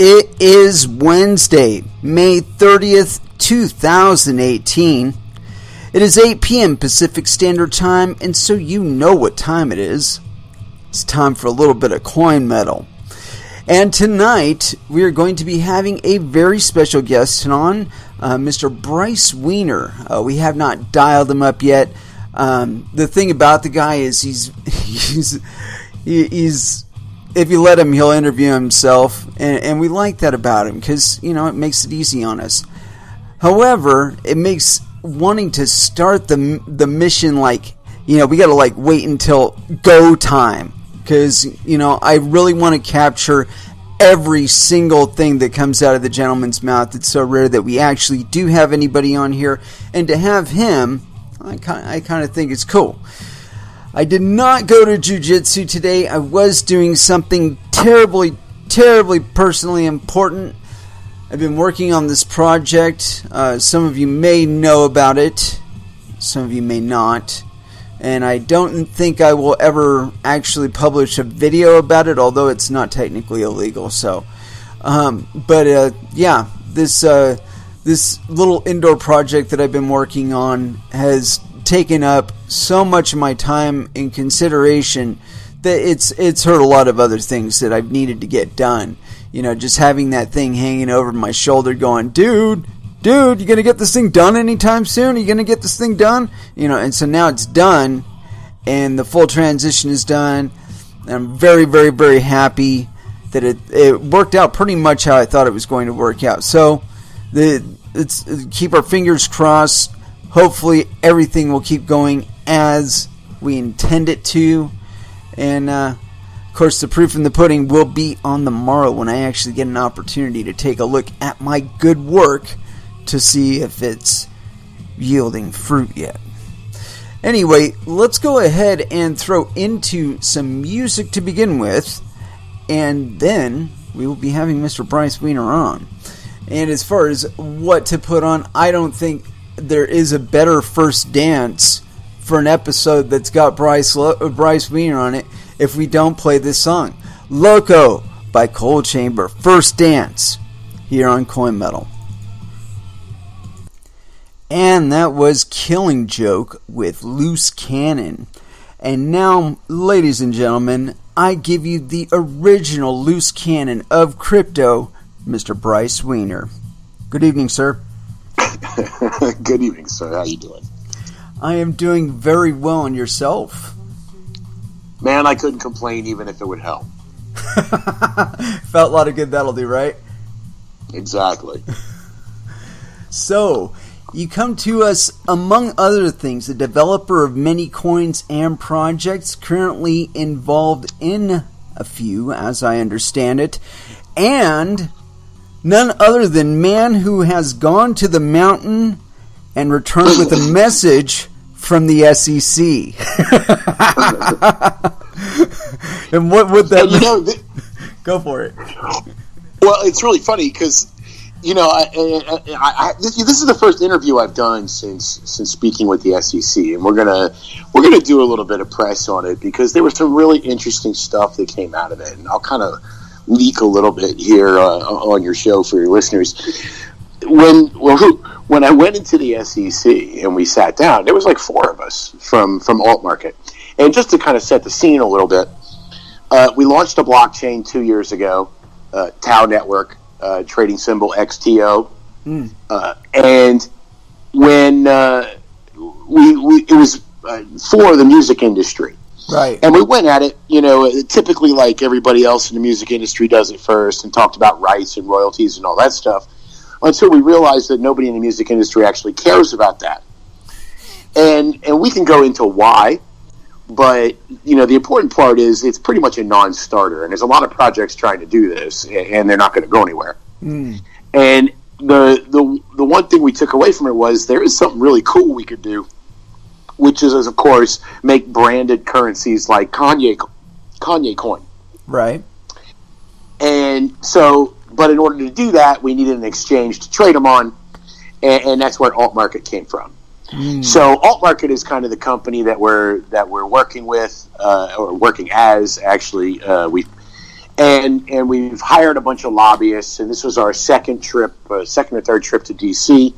It is Wednesday, May 30th, 2018. It is 8 p.m. Pacific Standard Time, and so you know what time it is. It's time for a little bit of coin metal. And tonight, we are going to be having a very special guest on, Mr. Bryce Weiner. We have not dialed him up yet. The thing about the guy is he's if you let him, he'll interview himself, and we like that about him because, you know, it makes it easy on us. However, it makes wanting to start the mission like, you know, we got to like wait until go time because, you know, I really want to capture every single thing that comes out of the gentleman's mouth. It's so rare that we actually do have anybody on here, and to have him, I kind of think it's cool. I did not go to jiu-jitsu today. I was doing something terribly personally important. I've been working on this project. Some of you may know about it. Some of you may not. And I don't think I will ever actually publish a video about it, although it's not technically illegal. So, yeah, this little indoor project that I've been working on has taken up so much of my time and consideration that it's hurt a lot of other things that I've needed to get done. You know, just having that thing hanging over my shoulder going, dude, you gonna get this thing done anytime soon? Are you gonna get this thing done? You know, and so now it's done, and the full transition is done. And I'm very, very, very happy that it worked out pretty much how I thought it was going to work out. So, let's keep our fingers crossed. Hopefully everything will keep going as we intend it to. And, of course, the proof in the pudding will be on the morrow when I actually get an opportunity to take a look at my good work to see if it's yielding fruit yet. Anyway, let's go ahead and throw into some music to begin with. And then we will be having Mr. Bryce Weiner on. And as far as what to put on, I don't think there is a better first dance for an episode that's got Bryce Weiner on it if we don't play this song. Loco by Cold Chamber. First dance here on Coin Metal. And that was Killing Joke with Loose Cannon. And now, ladies and gentlemen, I give you the original Loose Cannon of crypto, Mr. Bryce Weiner. Good evening, sir. Good evening, sir. How you doing? I am doing very well, and yourself? Man, I couldn't complain even if it would help. Felt a lot of good that'll do, right? Exactly. So, you come to us, among other things, a developer of many coins and projects, currently involved in a few, as I understand it, and none other than man who has gone to the mountain and returned with a message from the SEC. And what would that mean? Go for it. Well, it's really funny because, you know, this is the first interview I've done since speaking with the SEC, and we're gonna do a little bit of press on it because there was some really interesting stuff that came out of it, and I'll kind of leak a little bit here on your show for your listeners. When I went into the SEC and we sat down, there was like four of us from Alt Market, and just to kind of set the scene a little bit, we launched a blockchain 2 years ago, Tau Network, trading symbol XTO, and when it was for the music industry. Right. And we went at it, you know, typically like everybody else in the music industry does it first and talked about rights and royalties and all that stuff until we realized that nobody in the music industry actually cares about that. And we can go into why, but, you know, the important part is it's pretty much a non-starter, and there's a lot of projects trying to do this, and they're not going to go anywhere. And the one thing we took away from it was there is something really cool we could do, which is, of course, make branded currencies like Kanye coin. Right. And so, but in order to do that, we needed an exchange to trade them on, and that's where Alt Market came from. So Alt Market is kind of the company that we're working with, or working as, actually. And we've hired a bunch of lobbyists, and this was our second or third trip to D.C.,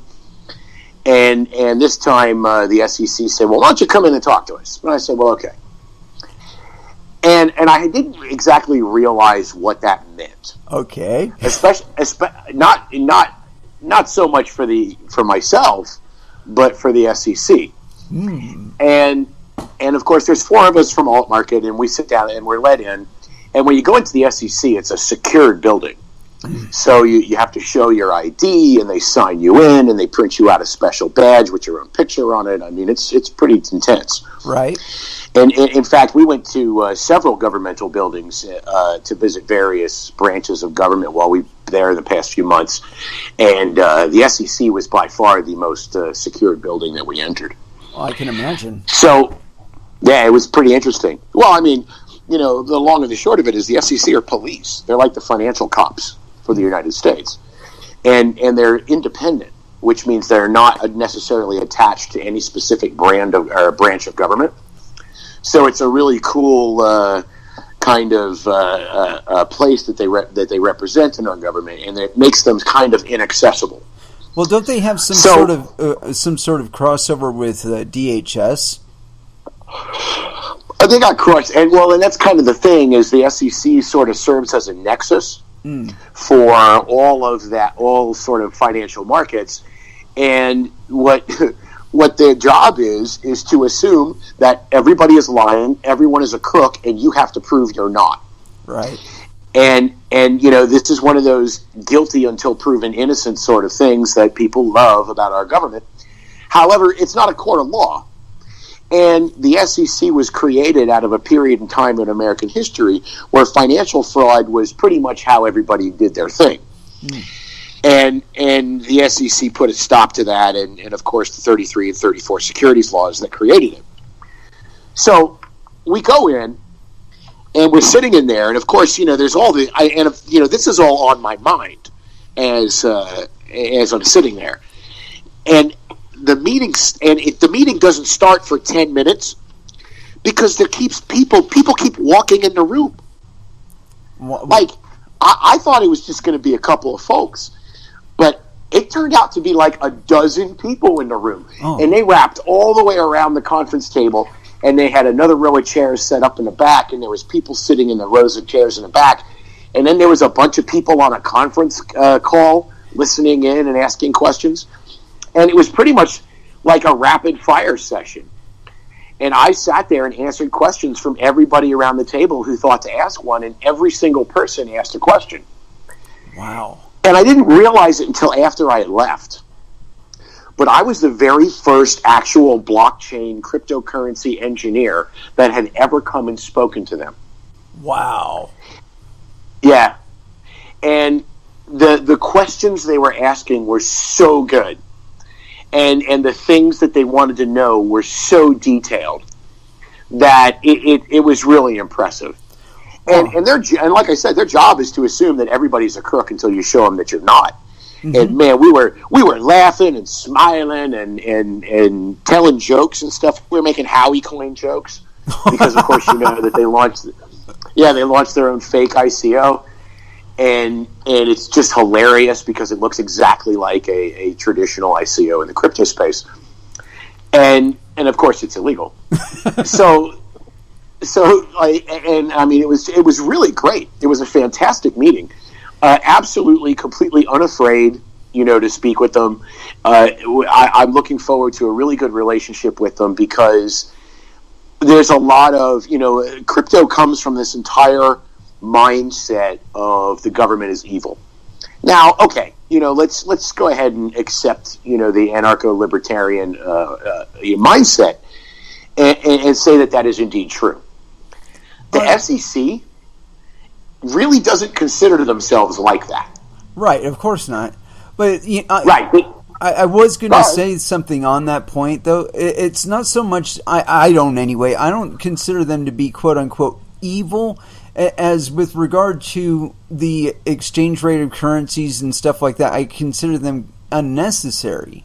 and this time the SEC said, well, why don't you come in and talk to us? And I said, well, okay. And I didn't exactly realize what that meant. Okay. Especially not so much for myself, but for the SEC. And of course, there's four of us from Alt Market, and we sit down and we're let in. And when you go into the SEC, it's a secured building. So you have to show your ID, and they sign you in, and they print you out a special badge with your own picture on it. I mean, it's pretty intense. Right. And in fact, we went to several governmental buildings to visit various branches of government while we were there the past few months. And the SEC was by far the most secured building that we entered. Well, I can imagine. So, yeah, it was pretty interesting. Well, I mean, the long and the short of it is the SEC are police. They're like the financial cops for the United States. And they're independent, which means they're not necessarily attached to any specific brand of or branch of government. So it's a really cool kind of place that they represent in our government, and it makes them kind of inaccessible. Well, don't they have some sort of crossover with DHS? They got crushed, and that's kind of the thing is the SEC sort of serves as a nexus for all sort of financial markets, and what their job is to assume that everybody is lying, everyone is a crook, and you have to prove you're not. Right. And this is one of those guilty until proven innocent sort of things that people love about our government. However, it's not a court of law. And the SEC was created out of a period in time in American history where financial fraud was pretty much how everybody did their thing. And the SEC put a stop to that, and of course the 33 and 34 securities laws that created it. So we go in, and we're sitting in there, and of course, there's all this is all on my mind as I'm sitting there, and the meeting doesn't start for 10 minutes because people keep walking in the room. Like I thought it was just going to be a couple of folks, but it turned out to be like a dozen people in the room, and they wrapped all the way around the conference table. And they had another row of chairs set up in the back, and there was people sitting in the rows of chairs in the back. And then there was a bunch of people on a conference call listening in and asking questions. And it was pretty much like a rapid-fire session. And I sat there and answered questions from everybody around the table who thought to ask one, and every single person asked a question. Wow. And I didn't realize it until after I had left. But I was the very first actual blockchain cryptocurrency engineer that had ever come and spoken to them. Wow. Yeah. And the questions they were asking were so good. And the things that they wanted to know were so detailed that it was really impressive. And like I said, their job is to assume that everybody's a crook until you show them that you're not. And man, we were laughing and smiling and telling jokes and stuff. We were making Howie coin jokes because, of course, that they launched their own fake ICO, and it's just hilarious because it looks exactly like a traditional ICO in the crypto space, and of course it's illegal. so I mean, it was really great. It was a fantastic meeting. Absolutely, completely unafraid, to speak with them. I'm looking forward to a really good relationship with them because there's a lot of, crypto comes from this entire mindset of the government is evil. Now, okay, let's go ahead and accept, the anarcho-libertarian mindset and say that is indeed true. The SEC really doesn't consider themselves like that. Right, of course not. But right. I was going to say something on that point, though. It's not so much, I don't anyway, I don't consider them to be quote-unquote evil as with regard to the exchange rate of currencies and stuff like that. I consider them unnecessary.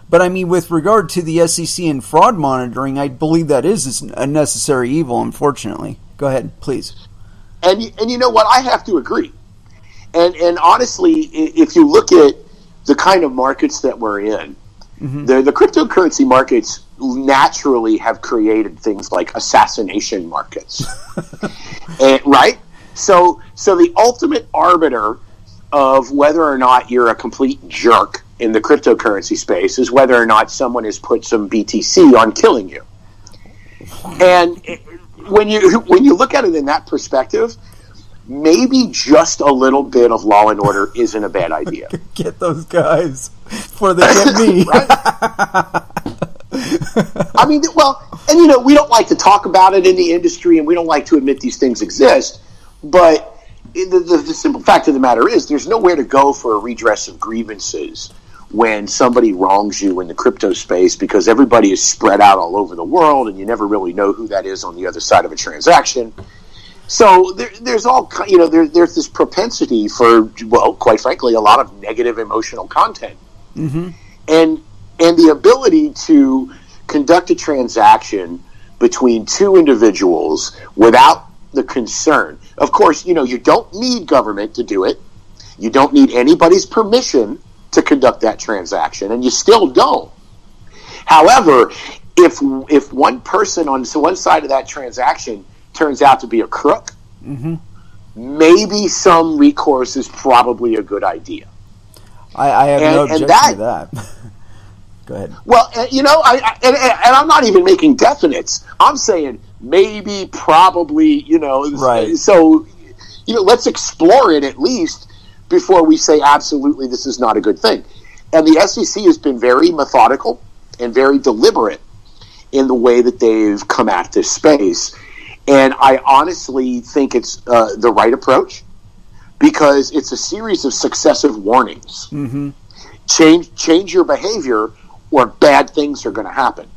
But I mean, with regard to the SEC and fraud monitoring, I believe that is a necessary evil, unfortunately. Go ahead, please. And you know what? I have to agree. And honestly, if you look at the kind of markets that we're in, the cryptocurrency markets naturally have created things like assassination markets, right? So the ultimate arbiter of whether or not you're a complete jerk in the cryptocurrency space is whether or not someone has put some BTC on killing you. And when you look at it in that perspective, maybe just a little bit of law and order isn't a bad idea. Get those guys before they get me. Right? I mean, well, and we don't like to talk about it in the industry, and we don't like to admit these things exist, but the simple fact of the matter is there's nowhere to go for a redress of grievances when somebody wrongs you in the crypto space, because everybody is spread out all over the world and you never really know who that is on the other side of a transaction. So there's there's this propensity for, well, quite frankly, a lot of negative emotional content. And the ability to conduct a transaction between two individuals without the concern. Of course, you don't need government to do it. You don't need anybody's permission to conduct that transaction, and you still don't. However, if one person on one side of that transaction turns out to be a crook, maybe some recourse is probably a good idea. I have no objection to that. Go ahead. Well, and I'm not even making definites. I'm saying maybe, probably, right. So, let's explore it at least before we say absolutely this is not a good thing. And the SEC has been very methodical and very deliberate in the way that they've come at this space. And I honestly think it's the right approach, because it's a series of successive warnings. Change your behavior or bad things are going to happen.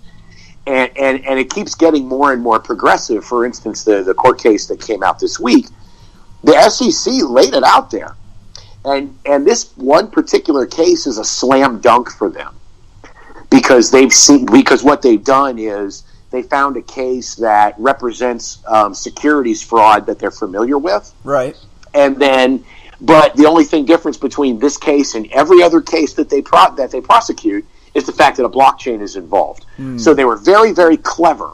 And it keeps getting more and more progressive. For instance, the court case that came out this week, the SEC laid it out there. And this one particular case is a slam dunk for them, because what they've done is they found a case that represents securities fraud that they're familiar with. Right. But the only difference between this case and every other case that they prosecute is the fact that a blockchain is involved. So they were very, very clever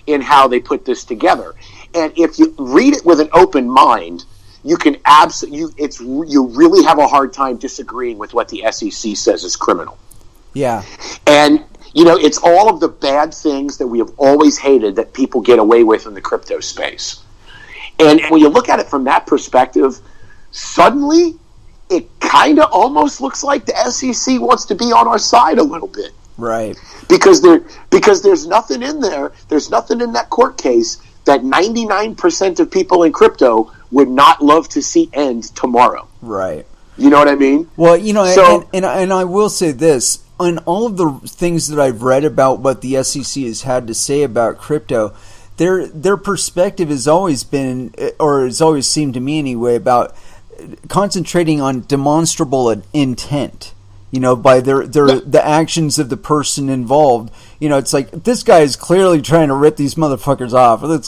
in how they put this together. And if you read it with an open mind, you can you really have a hard time disagreeing with what the SEC says is criminal. Yeah. And it's all of the bad things that we have always hated that people get away with in the crypto space. And when you look at it from that perspective, suddenly it kind of almost looks like the SEC wants to be on our side a little bit. Right. Because there's nothing in there, there's nothing in that court case that 99% of people in crypto would not love to see end tomorrow. Right. You know what I mean? Well, and I will say this, on all of the things that I've read about what the SEC has had to say about crypto, their perspective has always been, or has always seemed to me anyway, about concentrating on demonstrable intent. By the actions of the person involved. It's like, this guy is clearly trying to rip these motherfuckers off. It's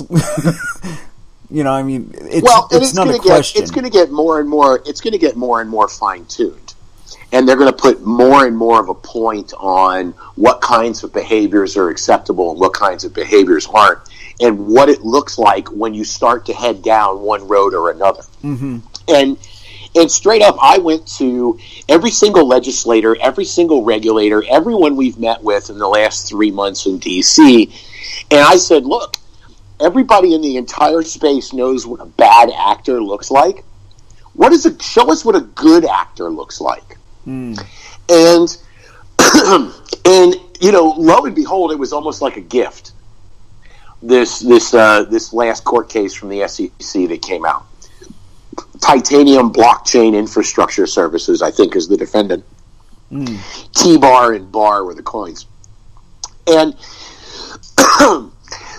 not a question. It's going to get more and more. It's going to get more and more fine tuned, and they're going to put more and more of a point on what kinds of behaviors are acceptable and what kinds of behaviors aren't, and what it looks like when you start to head down one road or another. And straight up, I went to every single legislator, every single regulator, everyone we've met with in the last 3 months in D.C., and I said, look, everybody in the entire space knows what a bad actor looks like. Show us what a good actor looks like. And lo and behold, it was almost like a gift. This last court case from the SEC that came out. Titanium Blockchain Infrastructure Services, I think, is the defendant. T-Bar and Bar were the coins. And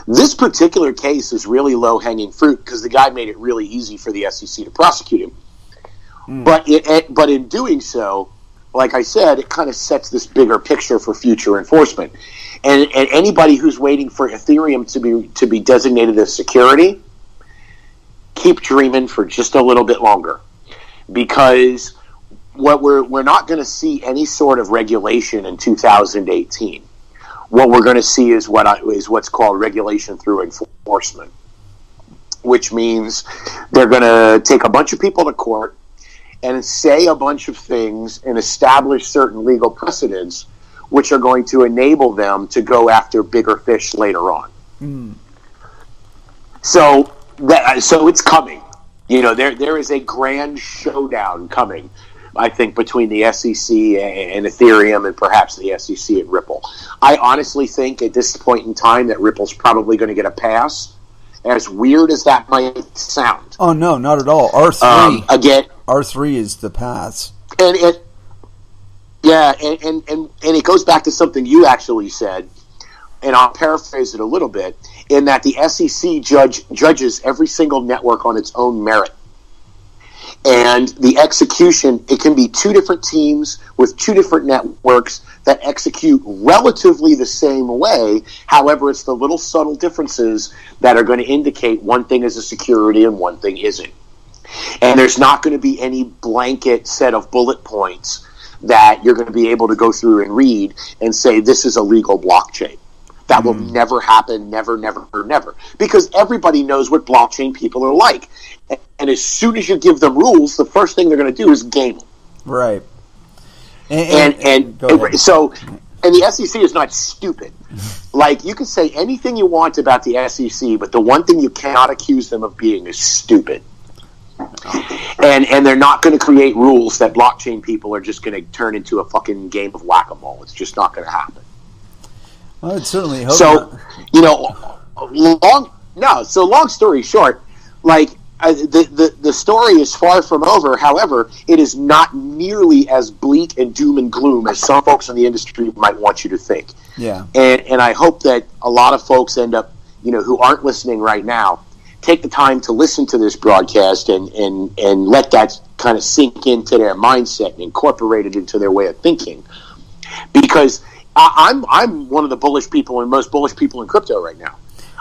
this particular case is really low-hanging fruit because the guy made it really easy for the SEC to prosecute him. But in doing so, like I said, it kind of sets this bigger picture for future enforcement. And anybody who's waiting for Ethereum to be designated as security, keep dreaming for just a little bit longer, because what we're not going to see any sort of regulation in 2018. What we're going to see is what's called regulation through enforcement, which means they're going to take a bunch of people to court and say a bunch of things and establish certain legal precedents, which are going to enable them to go after bigger fish later on. So it's coming. There is a grand showdown coming, I think, between the SEC and Ethereum, and perhaps the SEC and Ripple. I honestly think at this point in time that Ripple's probably going to get a pass, as weird as that might sound. Oh, no, not at all. R3. Again, R3 is the pass. And it goes back to something you actually said, and I'll paraphrase it a little bit, in that the SEC judges every single network on its own merit. And the execution, it can be two different teams with two different networks that execute relatively the same way. However, it's the little subtle differences that are going to indicate one thing is a security and one thing isn't. And there's not going to be any blanket set of bullet points that you're going to be able to go through and read and say this is a legal blockchain. That will never happen, never, never, never. Because everybody knows what blockchain people are like. And as soon as you give them rules, the first thing they're going to do is game them. Right. And the SEC is not stupid. Like, you can say anything you want about the SEC, but the one thing you cannot accuse them of being is stupid. And they're not going to create rules that blockchain people are just going to turn into a fucking game of whack-a-mole. It's just not going to happen. I would certainly hope not. Long story short, like, the story is far from over. However, it is not nearly as bleak and doom and gloom as some folks in the industry might want you to think. Yeah. And I hope that a lot of folks end up, who aren't listening right now, take the time to listen to this broadcast and let that kind of sink into their mindset and incorporate it into their way of thinking. Because I'm one of the bullish people and most bullish people in crypto right now.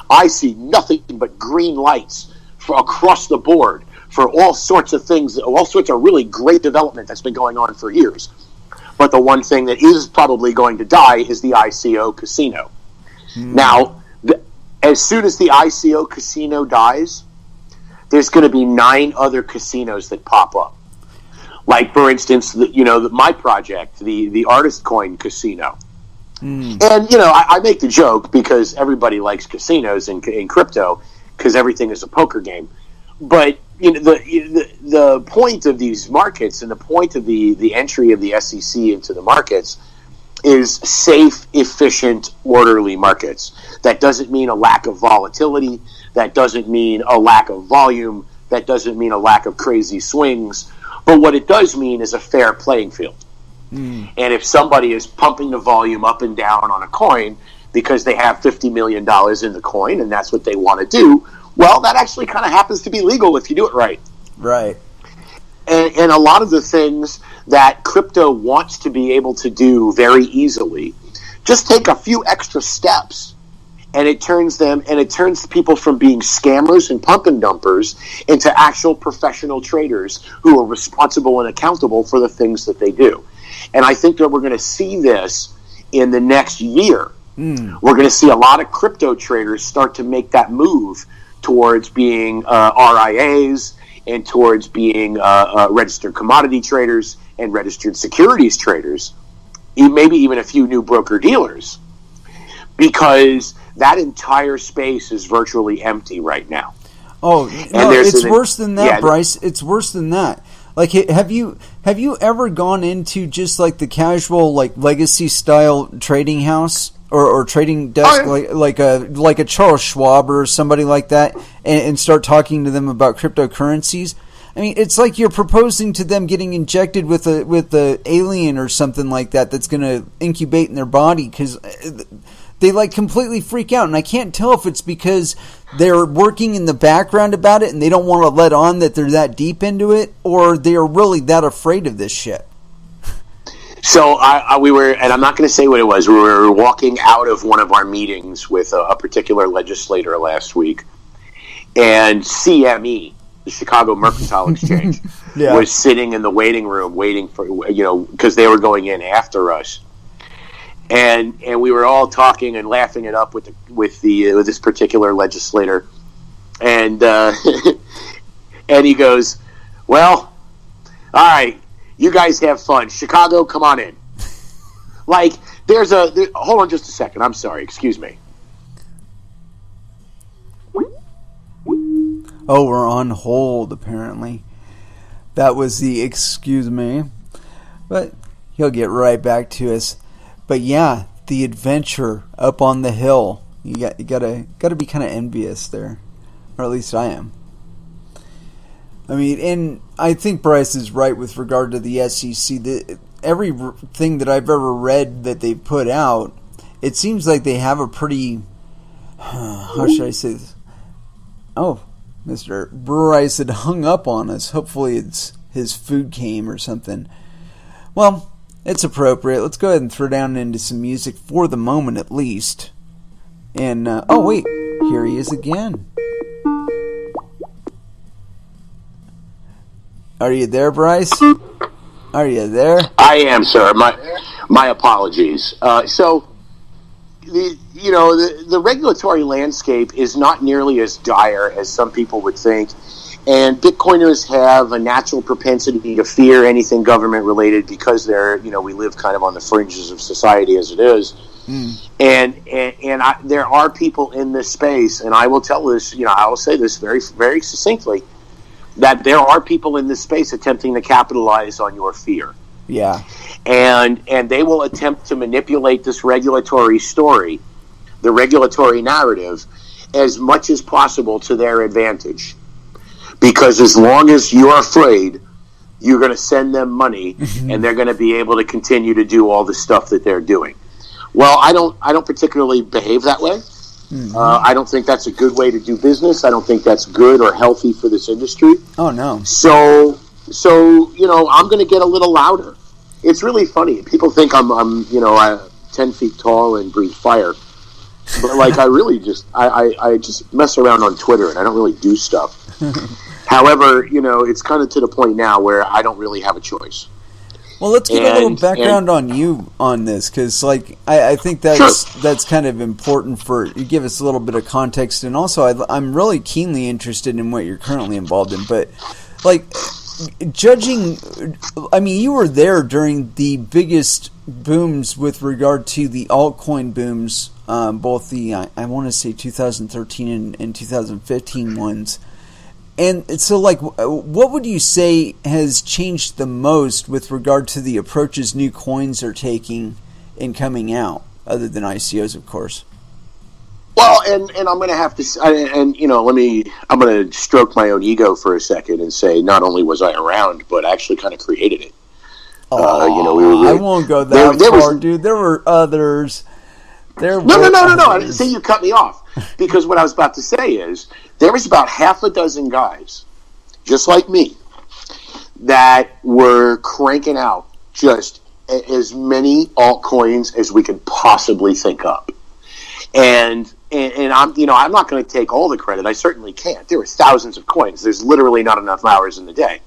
I see nothing but green lights across the board for all sorts of things, all sorts of really great development that's been going on for years. But the one thing that is probably going to die is the ICO casino. Now, as soon as the ICO casino dies, there's going to be 9 other casinos that pop up. Like, for instance, my project, the Artist Coin Casino. And, I make the joke because everybody likes casinos in crypto because everything is a poker game. But, the point of these markets and the point of the entry of the SEC into the markets is safe, efficient, orderly markets. That doesn't mean a lack of volatility. That doesn't mean a lack of volume. That doesn't mean a lack of crazy swings. But what it does mean is a fair playing field. And if somebody is pumping the volume up and down on a coin because they have $50 million in the coin and that's what they want to do, well, that actually kind of happens to be legal if you do it right. Right. And a lot of the things that crypto wants to be able to do very easily just take a few extra steps, and it turns people from being scammers and pump and dumpers into actual professional traders who are responsible and accountable for the things that they do. And I think that we're going to see this in the next year. We're going to see a lot of crypto traders start to make that move towards being RIAs and towards being registered commodity traders and registered securities traders, maybe even a few new broker-dealers, because that entire space is virtually empty right now. Oh, no, it's worse than that, Bryce. It's worse than that. Like, have you ever gone into just like the casual, like, legacy style trading house or trading desk, like a Charles Schwab or somebody like that, and start talking to them about cryptocurrencies? I mean, it's like you're proposing to them getting injected with a alien or something like that that's going to incubate in their body, because they like completely freak out. And I can't tell if it's because they're working in the background about it and they don't want to let on that they're that deep into it, or they're really that afraid of this shit. So we were, and I'm not going to say what it was, we were walking out of one of our meetings with a particular legislator last week, and CME the Chicago Mercantile Exchange, Yeah. was sitting in the waiting room waiting for, because they were going in after us. And we were all talking and laughing it up with this particular legislator. And and he goes, well, all right, you guys have fun. Chicago, come on in. Like, hold on just a second. I'm sorry. Excuse me. Oh, we're on hold, apparently. That was the excuse me. But he'll get right back to us. But yeah, the adventure up on the hill. You gotta be kind of envious there. Or at least I am. I mean, and I think Bryce is right with regard to the SEC. Everything that I've ever read that they've put out, it seems like they have a pretty... How should I say this? Oh, Mr. Bryce had hung up on us. Hopefully his food came or something. Well, it's appropriate. Let's go ahead and throw down into some music for the moment at least. And, oh wait, here he is again. Are you there, Bryce? Are you there? I am, sir. My apologies. So, the regulatory landscape is not nearly as dire as some people would think, and Bitcoiners have a natural propensity to fear anything government related because we live kind of on the fringes of society as it is. And there are people in this space, and I will tell this, I will say this very, very succinctly, that there are people in this space attempting to capitalize on your fear. Yeah. And they will attempt to manipulate this regulatory story, the regulatory narrative, as much as possible to their advantage. Because as long as you're afraid, you're going to send them money, and they're going to be able to continue to do all the stuff that they're doing. Well, I don't particularly behave that way. I don't think that's a good way to do business. I don't think that's good or healthy for this industry. Oh, no. So I'm going to get a little louder. It's really funny. People think I'm 10 feet tall and breathe fire. But, like, I really I just mess around on Twitter, and I don't really do stuff. However, it's kind of to the point now where I don't really have a choice. Well, let's get a little background on you on this, because I think that's kind of important for you. Give us a little bit of context, and also I'm really keenly interested in what you're currently involved in. But judging, I mean, you were there during the biggest booms with regard to the altcoin booms, both the I want to say 2013 and 2015 ones. And so, what would you say has changed the most with regard to the approaches new coins are taking in coming out, other than ICOs, of course? Well, and I'm going to have to, I'm going to stroke my own ego for a second and say, not only was I around, but I actually kind of created it. I won't go that far, dude. There were others. No. I didn't say you cut me off. Because what I was about to say is, there was about half a dozen guys, just like me, that were cranking out just as many altcoins as we could possibly think up. And I'm not going to take all the credit. I certainly can't. There were thousands of coins. There's literally not enough hours in the day.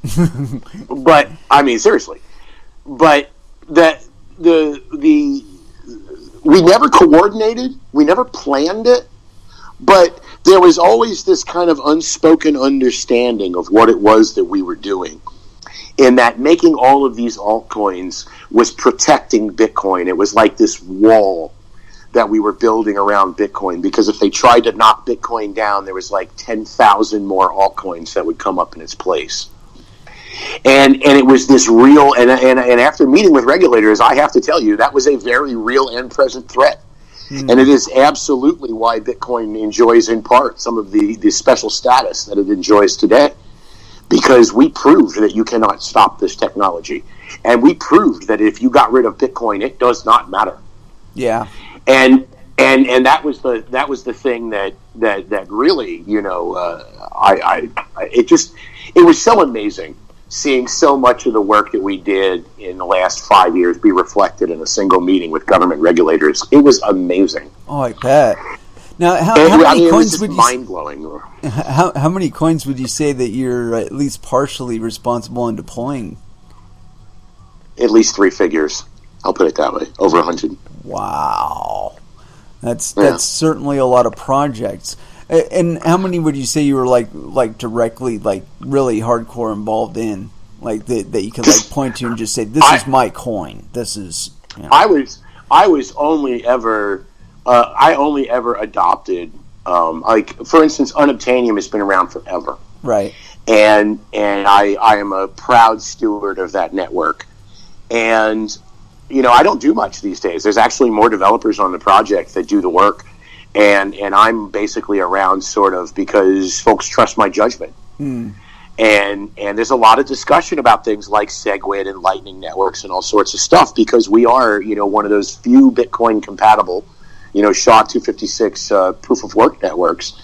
But I mean, seriously. But we never coordinated. We never planned it. But there was always this kind of unspoken understanding of what it was that we were doing, in that making all of these altcoins was protecting Bitcoin. It was like this wall that we were building around Bitcoin, because if they tried to knock Bitcoin down, there was like 10,000 more altcoins that would come up in its place. And it was this real, and after meeting with regulators, I have to tell you, that was a very real and present threat. And it is absolutely why Bitcoin enjoys, in part, some of the special status that it enjoys today. Because we proved that you cannot stop this technology. And we proved that if you got rid of Bitcoin, it does not matter. Yeah. And that was the thing that really, it was so amazing seeing so much of the work that we did in the last 5 years be reflected in a single meeting with government regulators. It was amazing. Oh, I bet. Now, how many coins would you mind blowing? How many coins would you say that you're at least partially responsible in deploying? At least 3 figures. I'll put it that way. Over 100. Wow, that's certainly a lot of projects. And how many would you say you were like directly, like really hardcore involved in, like that you could like point to and just say, this is my coin. This is. You know. I was only ever. I only ever adopted, like for instance, Unobtainium has been around forever, right? And I am a proud steward of that network, and I don't do much these days. There's actually more developers on the project that do the work, and I'm basically around sort of because folks trust my judgment. And there's a lot of discussion about things like SegWit and Lightning networks and all sorts of stuff because we are, one of those few Bitcoin compatible, SHA-256 proof of work networks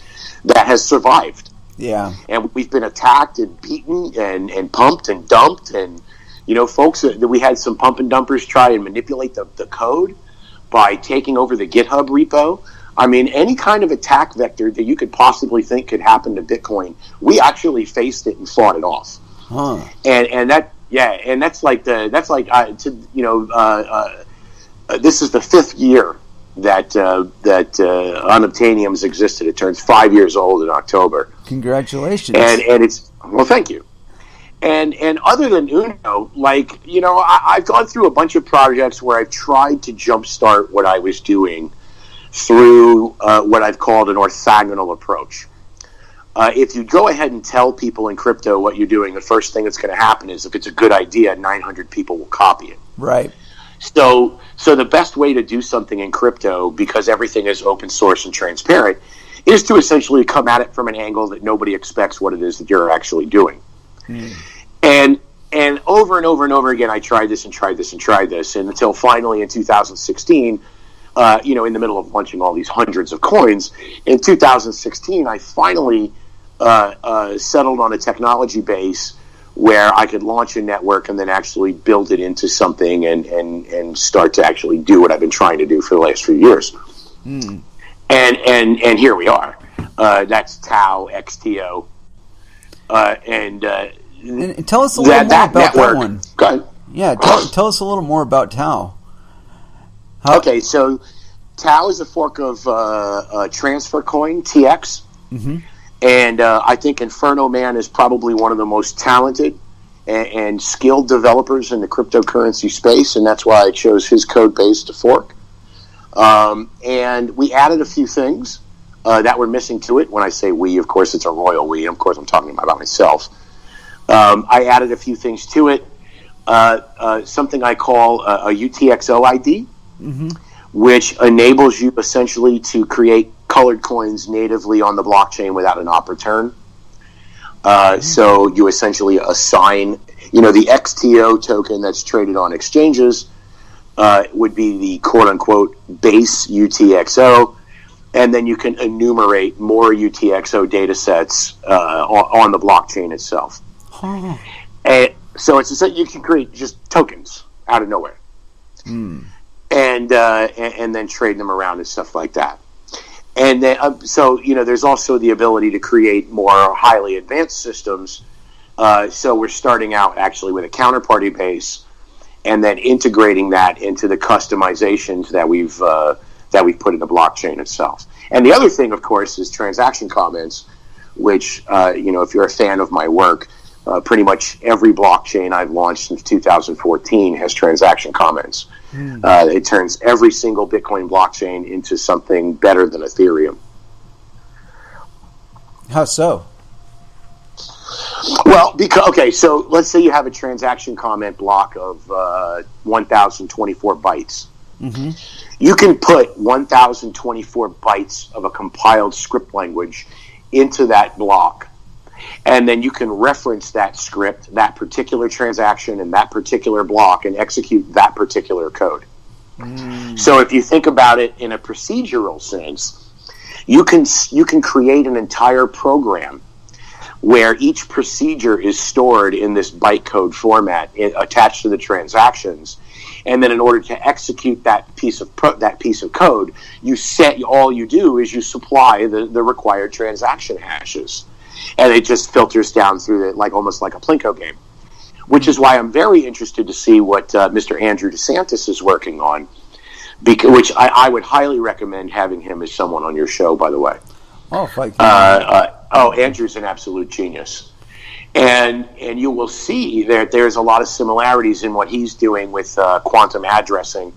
that has survived. Yeah. And we've been attacked and beaten and pumped and dumped and, folks, we had some pump and dumpers try and manipulate the code by taking over the GitHub repo. I mean, any kind of attack vector that you could possibly think could happen to Bitcoin, we actually faced it and fought it off. Huh. And that's like this is the 5th year that Unobtainium's existed. It turns 5 years old in October. Congratulations. And it's thank you. And other than Uno, I've gone through a bunch of projects where I've tried to jumpstart what I was doing through what I've called an orthogonal approach. If you go ahead and tell people in crypto what you're doing, the first thing that's going to happen is if it's a good idea, 900 people will copy it. Right. So the best way to do something in crypto, because everything is open source and transparent, is to essentially come at it from an angle that nobody expects what it is that you're actually doing. And over and over and over again, I tried this and tried this and tried this, and until finally in 2016, in the middle of launching all these hundreds of coins, in 2016, I finally settled on a technology base where I could launch a network and then actually build it into something and start to actually do what I've been trying to do for the last few years. And here we are. That's Tau XTO. And tell us a little more about network, that one. Go ahead. Yeah, tell us a little more about Tau. Okay, so Tau is a fork of Transfer Coin, TX. Mm-hmm. And I think Inferno Man is probably one of the most talented and skilled developers in the cryptocurrency space, and that's why I chose his code base to fork. And we added a few things that were missing to it. When I say we, of course, it's a royal we. Of course, I'm talking about myself. I added a few things to it. Something I call a UTXO ID, which enables you essentially to create colored coins natively on the blockchain without an op return. So you essentially assign, the XTO token that's traded on exchanges would be the quote-unquote base UTXO, and then you can enumerate more UTXO data sets on the blockchain itself. And so you can create just tokens out of nowhere. And then trade them around and stuff like that. And then, there's also the ability to create more highly advanced systems. So we're starting out actually with a counterparty base, and then integrating that into the customizations that we've put in the blockchain itself. And the other thing, of course, is transaction comments, which if you're a fan of my work, pretty much every blockchain I've launched since 2014 has transaction comments. It turns every single Bitcoin blockchain into something better than Ethereum. How so? Well, so let's say you have a transaction comment block of 1,024 bytes. You can put 1,024 bytes of a compiled script language into that block. And then you can reference that script, that particular transaction, and that particular block, and execute that particular code. So if you think about it in a procedural sense, you can create an entire program where each procedure is stored in this bytecode format attached to the transactions, And then in order to execute that piece of code, all you do is you supply the required transaction hashes, and it just filters down through it almost like a Plinko game. Which is why I'm very interested to see what Mr. Andrew DeSantis is working on, which I would highly recommend having him as someone on your show, by the way. Oh, thank you. Andrew's an absolute genius. And you will see that there's a lot of similarities in what he's doing with quantum addressing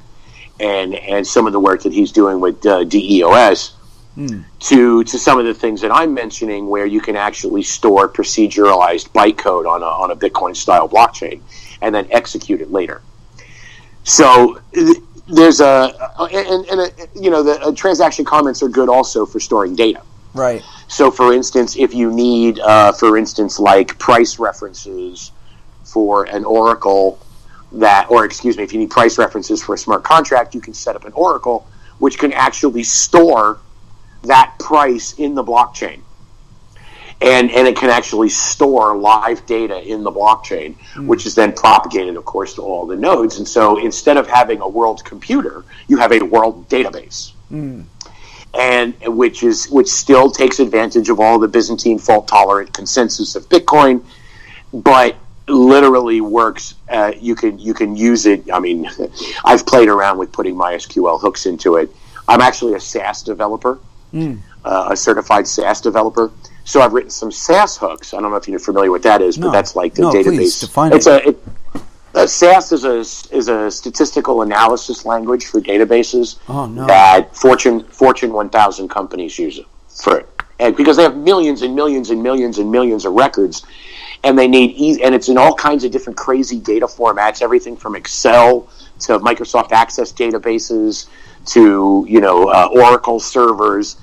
and some of the work that he's doing with DEOS to some of the things that I'm mentioning, where you can actually store proceduralized bytecode on a Bitcoin-style blockchain and then execute it later. So there's the transaction comments are good also for storing data. Right. So, for instance, if you need, like price references for an oracle if you need price references for a smart contract, you can set up an oracle which can actually store that price in the blockchain. And it can actually store live data in the blockchain, which is then propagated, of course, to all the nodes. And so instead of having a world computer, you have a world database. And which still takes advantage of all the Byzantine fault-tolerant consensus of Bitcoin, but literally works. You can use it. I mean, I've played around with putting MySQL hooks into it. I'm actually a SAS developer, a certified SAS developer. So I've written some SAS hooks. I don't know if you're familiar with that is, but that's like the database. Please define it. SAS is a statistical analysis language for databases that Fortune 1000 companies use it for it, and because they have millions and millions and millions and millions of records, and they need and it's in all kinds of different crazy data formats, everything from Excel to Microsoft Access databases to Oracle servers,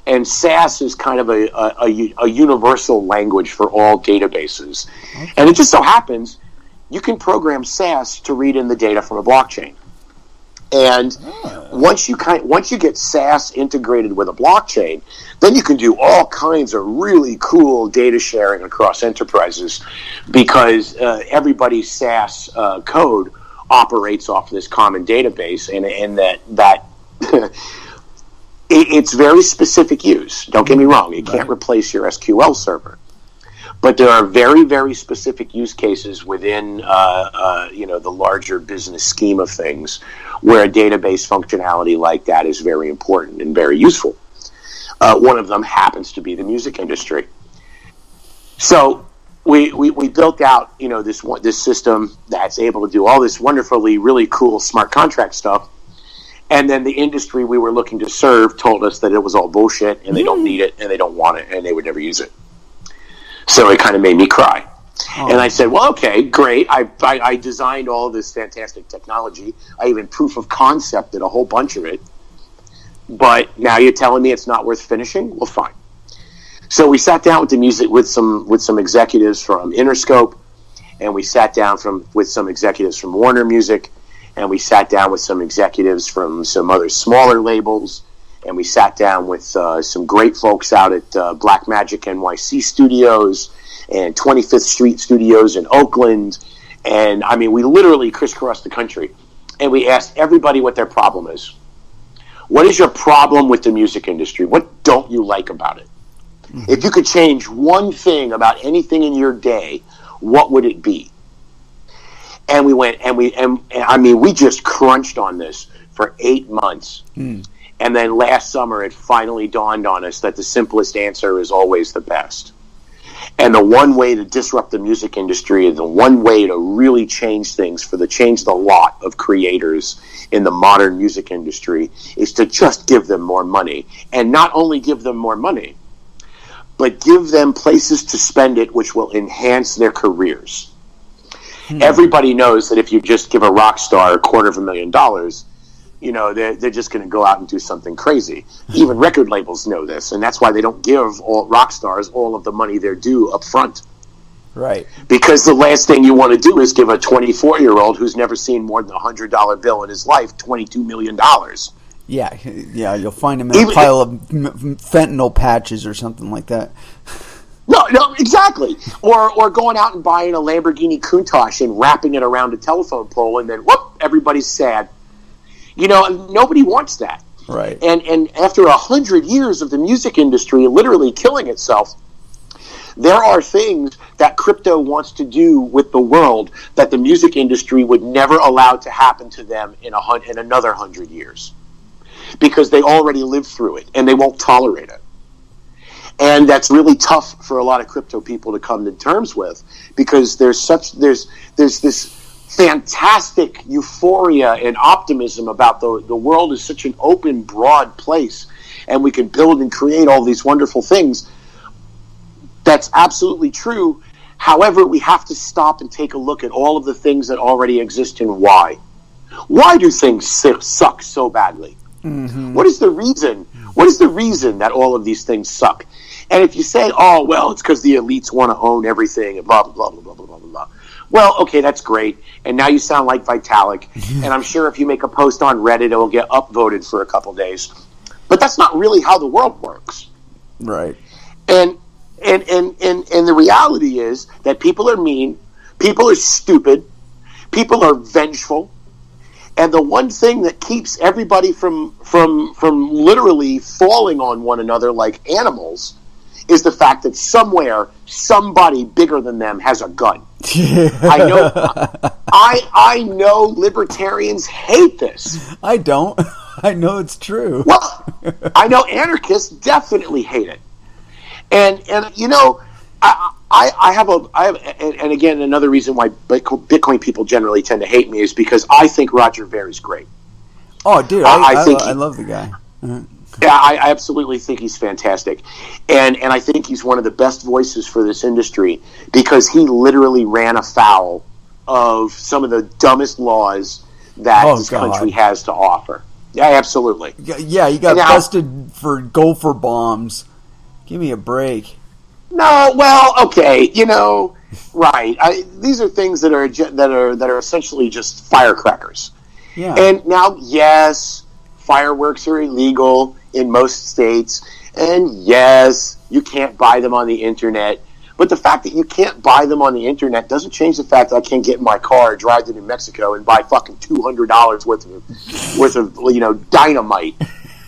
and SAS is kind of a universal language for all databases, and it just so happens you can program SAS to read in the data from a blockchain. And once you get SAS integrated with a blockchain, then you can do all kinds of really cool data sharing across enterprises, because everybody's SAS code operates off this common database, and that it's very specific use. Don't get me wrong; it can't replace your SQL server. But there are very, very specific use cases within, the larger business scheme of things, where a database functionality like that is very important and very useful. One of them happens to be the music industry. So we built out, this system that's able to do all this wonderfully, really cool smart contract stuff. And then the industry we were looking to serve told us that it was all bullshit, and they don't need it, and they don't want it, and they would never use it. So it kind of made me cry. And I said, well, okay, great. I designed all this fantastic technology. I even proof of concepted a whole bunch of it. But now you're telling me it's not worth finishing? Well, fine. So we sat down with some executives from Interscope, and we sat down with some executives from Warner Music, and we sat down with some executives from some other smaller labels, and we sat down with some great folks out at Blackmagic NYC Studios and 25th Street Studios in Oakland. And, I mean, we literally crisscrossed the country. And we asked everybody what their problem is. What is your problem with the music industry? What don't you like about it? If you could change one thing about anything in your day, what would it be? And we went, we just crunched on this for 8 months. And then last summer, it finally dawned on us that the simplest answer is always the best. And the one way to disrupt the music industry, and the one way to really change things change the lot of creators in the modern music industry, is to just give them more money. And not only give them more money, but give them places to spend it which will enhance their careers. Everybody knows that if you just give a rock star $250,000, they're just going to go out and do something crazy. Even record labels know this, and that's why they don't give all rock stars all of the money they're due up front. Right. Because the last thing you want to do is give a 24-year-old who's never seen more than a $100 bill in his life $22 million. Yeah, you'll find him in a pile of fentanyl patches or something like that. No, no, exactly. Or going out and buying a Lamborghini Countach and wrapping it around a telephone pole, and then whoop, everybody's sad. Nobody wants that. Right. And after 100 years of the music industry literally killing itself, there are things that crypto wants to do with the world that the music industry would never allow to happen to them in another 100 years, because they already lived through it and they won't tolerate it. And that's really tough for a lot of crypto people to come to terms with, because there's this fantastic euphoria and optimism about the world is such an open, broad place, and we can build and create all these wonderful things. That's absolutely true. However, we have to stop and take a look at all of the things that already exist and why. Why do things suck so badly? Mm-hmm. What is the reason? What is the reason that all of these things suck? And if you say, oh, well, it's because the elites want to own everything and blah, blah, blah, blah, blah, blah, blah, blah. Well, okay, that's great. And now you sound like Vitalik. And I'm sure if you make a post on Reddit, it will get upvoted for a couple days. But that's not really how the world works. Right. And the reality is that people are mean, people are stupid, people are vengeful, and the one thing that keeps everybody from literally falling on one another like animals is the fact that somewhere somebody bigger than them has a gun. I know libertarians hate this. I don't. I know it's true. Well, I know anarchists definitely hate it. And I have and again, another reason why Bitcoin people generally tend to hate me is because I think Roger Ver is great. Oh, dude, I love the guy. Uh-huh. Yeah, I absolutely think he's fantastic. And I think he's one of the best voices for this industry, because he literally ran afoul of some of the dumbest laws that this country has to offer. Yeah, absolutely. Yeah, he got busted for gopher bombs. Give me a break. No, well, okay, right. These are things that are essentially just firecrackers. Yeah. And now, yes, fireworks are illegal in most states, and yes, you can't buy them on the internet. But the fact that you can't buy them on the internet doesn't change the fact that I can't get in my car, drive to New Mexico, and buy fucking $200 worth of dynamite,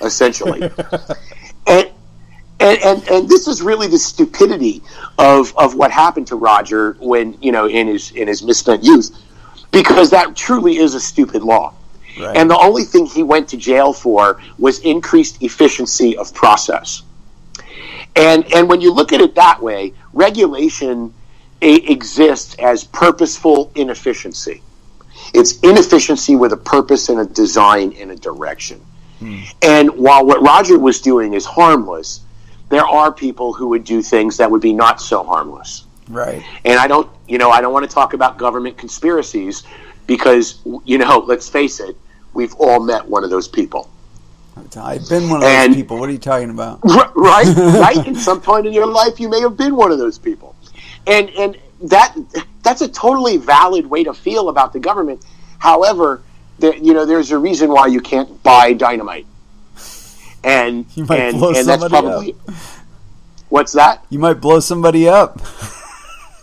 essentially. And this is really the stupidity of what happened to Roger when in his misspent youth, because that truly is a stupid law. Right. And the only thing he went to jail for was increased efficiency of process. And when you look at it that way, regulation exists as purposeful inefficiency. It's inefficiency with a purpose and a design and a direction. And while what Roger was doing is harmless, there are people who would do things that would be not so harmless. Right. And I don't want to talk about government conspiracies, because, let's face it, we've all met one of those people. I've been one of those people. What are you talking about? Right? At some point in your life, you may have been one of those people. And that's a totally valid way to feel about the government. However, there's a reason why you can't buy dynamite. And that's probably up. What's that? You might blow somebody up.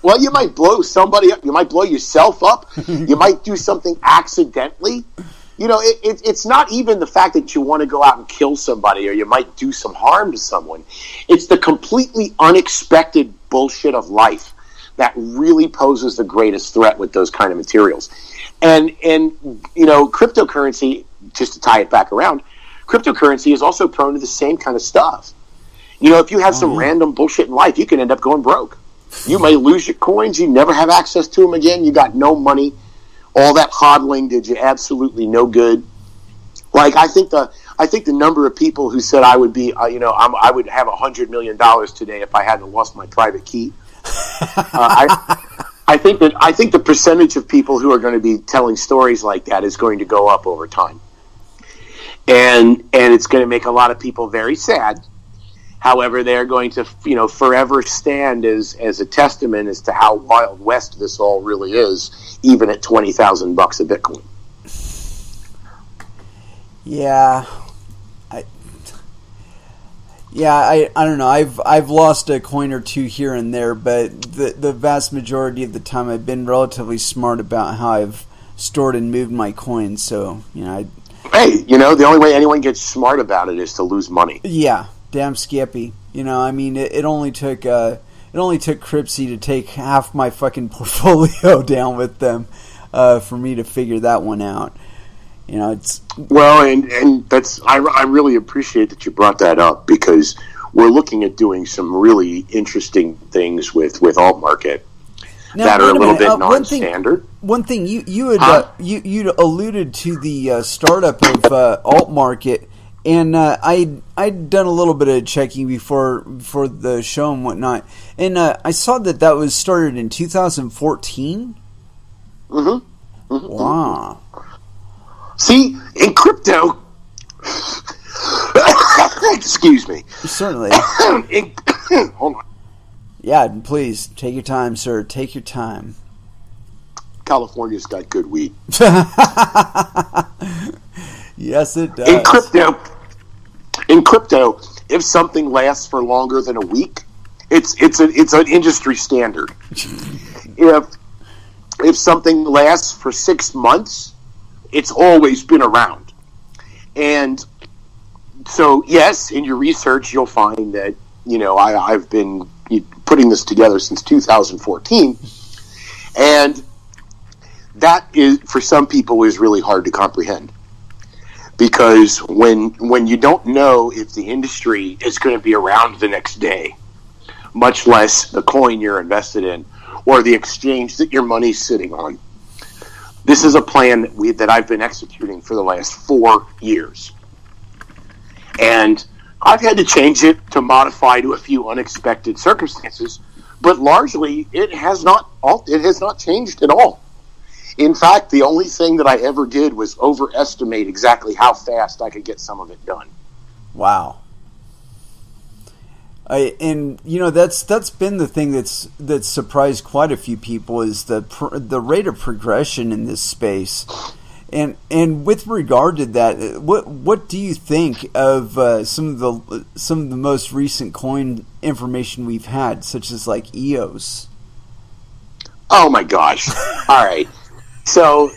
Well, you might blow somebody up. You might blow yourself up. You might do something accidentally. It's not even the fact that you want to go out and kill somebody, or you might do some harm to someone. It's the completely unexpected bullshit of life that really poses the greatest threat with those kind of materials. And cryptocurrency, just to tie it back around, cryptocurrency is also prone to the same kind of stuff. If you have some random bullshit in life, you can end up going broke. You may lose your coins. You never have access to them again. You got no money. All that hodling did you absolutely no good. Like, I think the number of people who said I would be, I would have $100 million today if I hadn't lost my private key. I think the percentage of people who are going to be telling stories like that is going to go up over time, and it's going to make a lot of people very sad. However, they're going to, forever stand as a testament as to how Wild West this all really is, even at $20,000 a Bitcoin. Yeah, Yeah, I don't know. I've lost a coin or two here and there, but the vast majority of the time I've been relatively smart about how I've stored and moved my coins. So hey, the only way anyone gets smart about it is to lose money. Yeah, damn Skippy. I mean, it only took Cripsy to take half my fucking portfolio down with them for me to figure that one out. It's well, and that's I really appreciate that you brought that up, because we're looking at doing some really interesting things with alt market that are a little bit non-standard. One thing you had you alluded to the startup of alt market, and I'd done a little bit of checking before the show and whatnot, and I saw that was started in 2014. Mm-hmm. Mm-hmm. Wow. See, in crypto, excuse me. Certainly. Hold on. Yeah, please, take your time, sir. Take your time. California's got good weed. Yes, it does. In crypto, if something lasts for longer than a week, it's an industry standard. If something lasts for 6 months, it's always been around. And so, yes, in your research, you'll find that, I've been putting this together since 2014. And that is, for some people, is really hard to comprehend. Because when you don't know if the industry is going to be around the next day, much less the coin you're invested in or the exchange that your money's sitting on, this is a plan that I've been executing for the last 4 years. And I've had to change it to modify to a few unexpected circumstances, but largely it has not changed at all. In fact, the only thing that I ever did was overestimate exactly how fast I could get some of it done. Wow. That's been the thing that's surprised quite a few people, is the rate of progression in this space, and with regard to that, what do you think of some of the most recent coin information we've had, such as like EOS? Oh my gosh! All right, so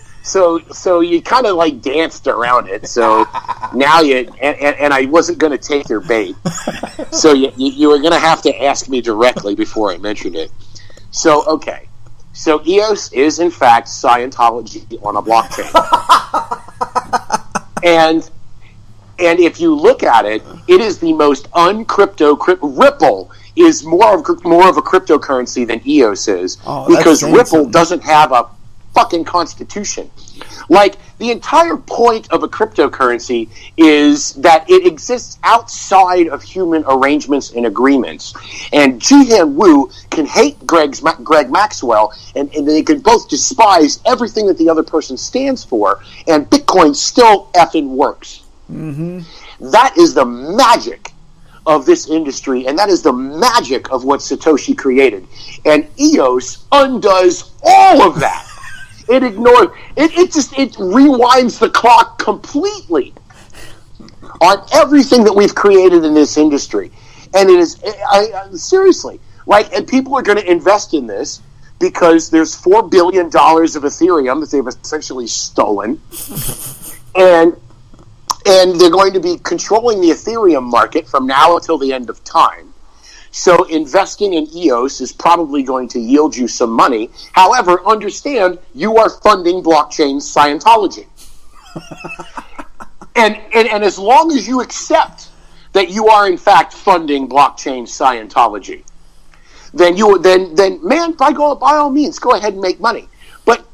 you kind of like danced around it. So now and I wasn't going to take your bait. So you were going to have to ask me directly before I mentioned it. So, okay. So EOS is, in fact, Scientology on a blockchain. and if you look at it, it is the most Ripple is more of a cryptocurrency than EOS is, because Ripple doesn't have a fucking constitution. Like, the entire point of a cryptocurrency is that it exists outside of human arrangements and agreements. And Jihan Wu can hate Greg Maxwell, and they can both despise everything that the other person stands for, and Bitcoin still effing works. Mm-hmm. That is the magic of this industry, and that is the magic of what Satoshi created. And EOS undoes all of that. It ignores it. It rewinds the clock completely on everything that we've created in this industry, and it is seriously like. And people are going to invest in this because there's $4 billion of Ethereum that they've essentially stolen, and they're going to be controlling the Ethereum market from now until the end of time. So investing in EOS is probably going to yield you some money. However, understand, you are funding blockchain Scientology. and as long as you accept that you are in fact funding blockchain Scientology, then man, by all means, go ahead and make money. But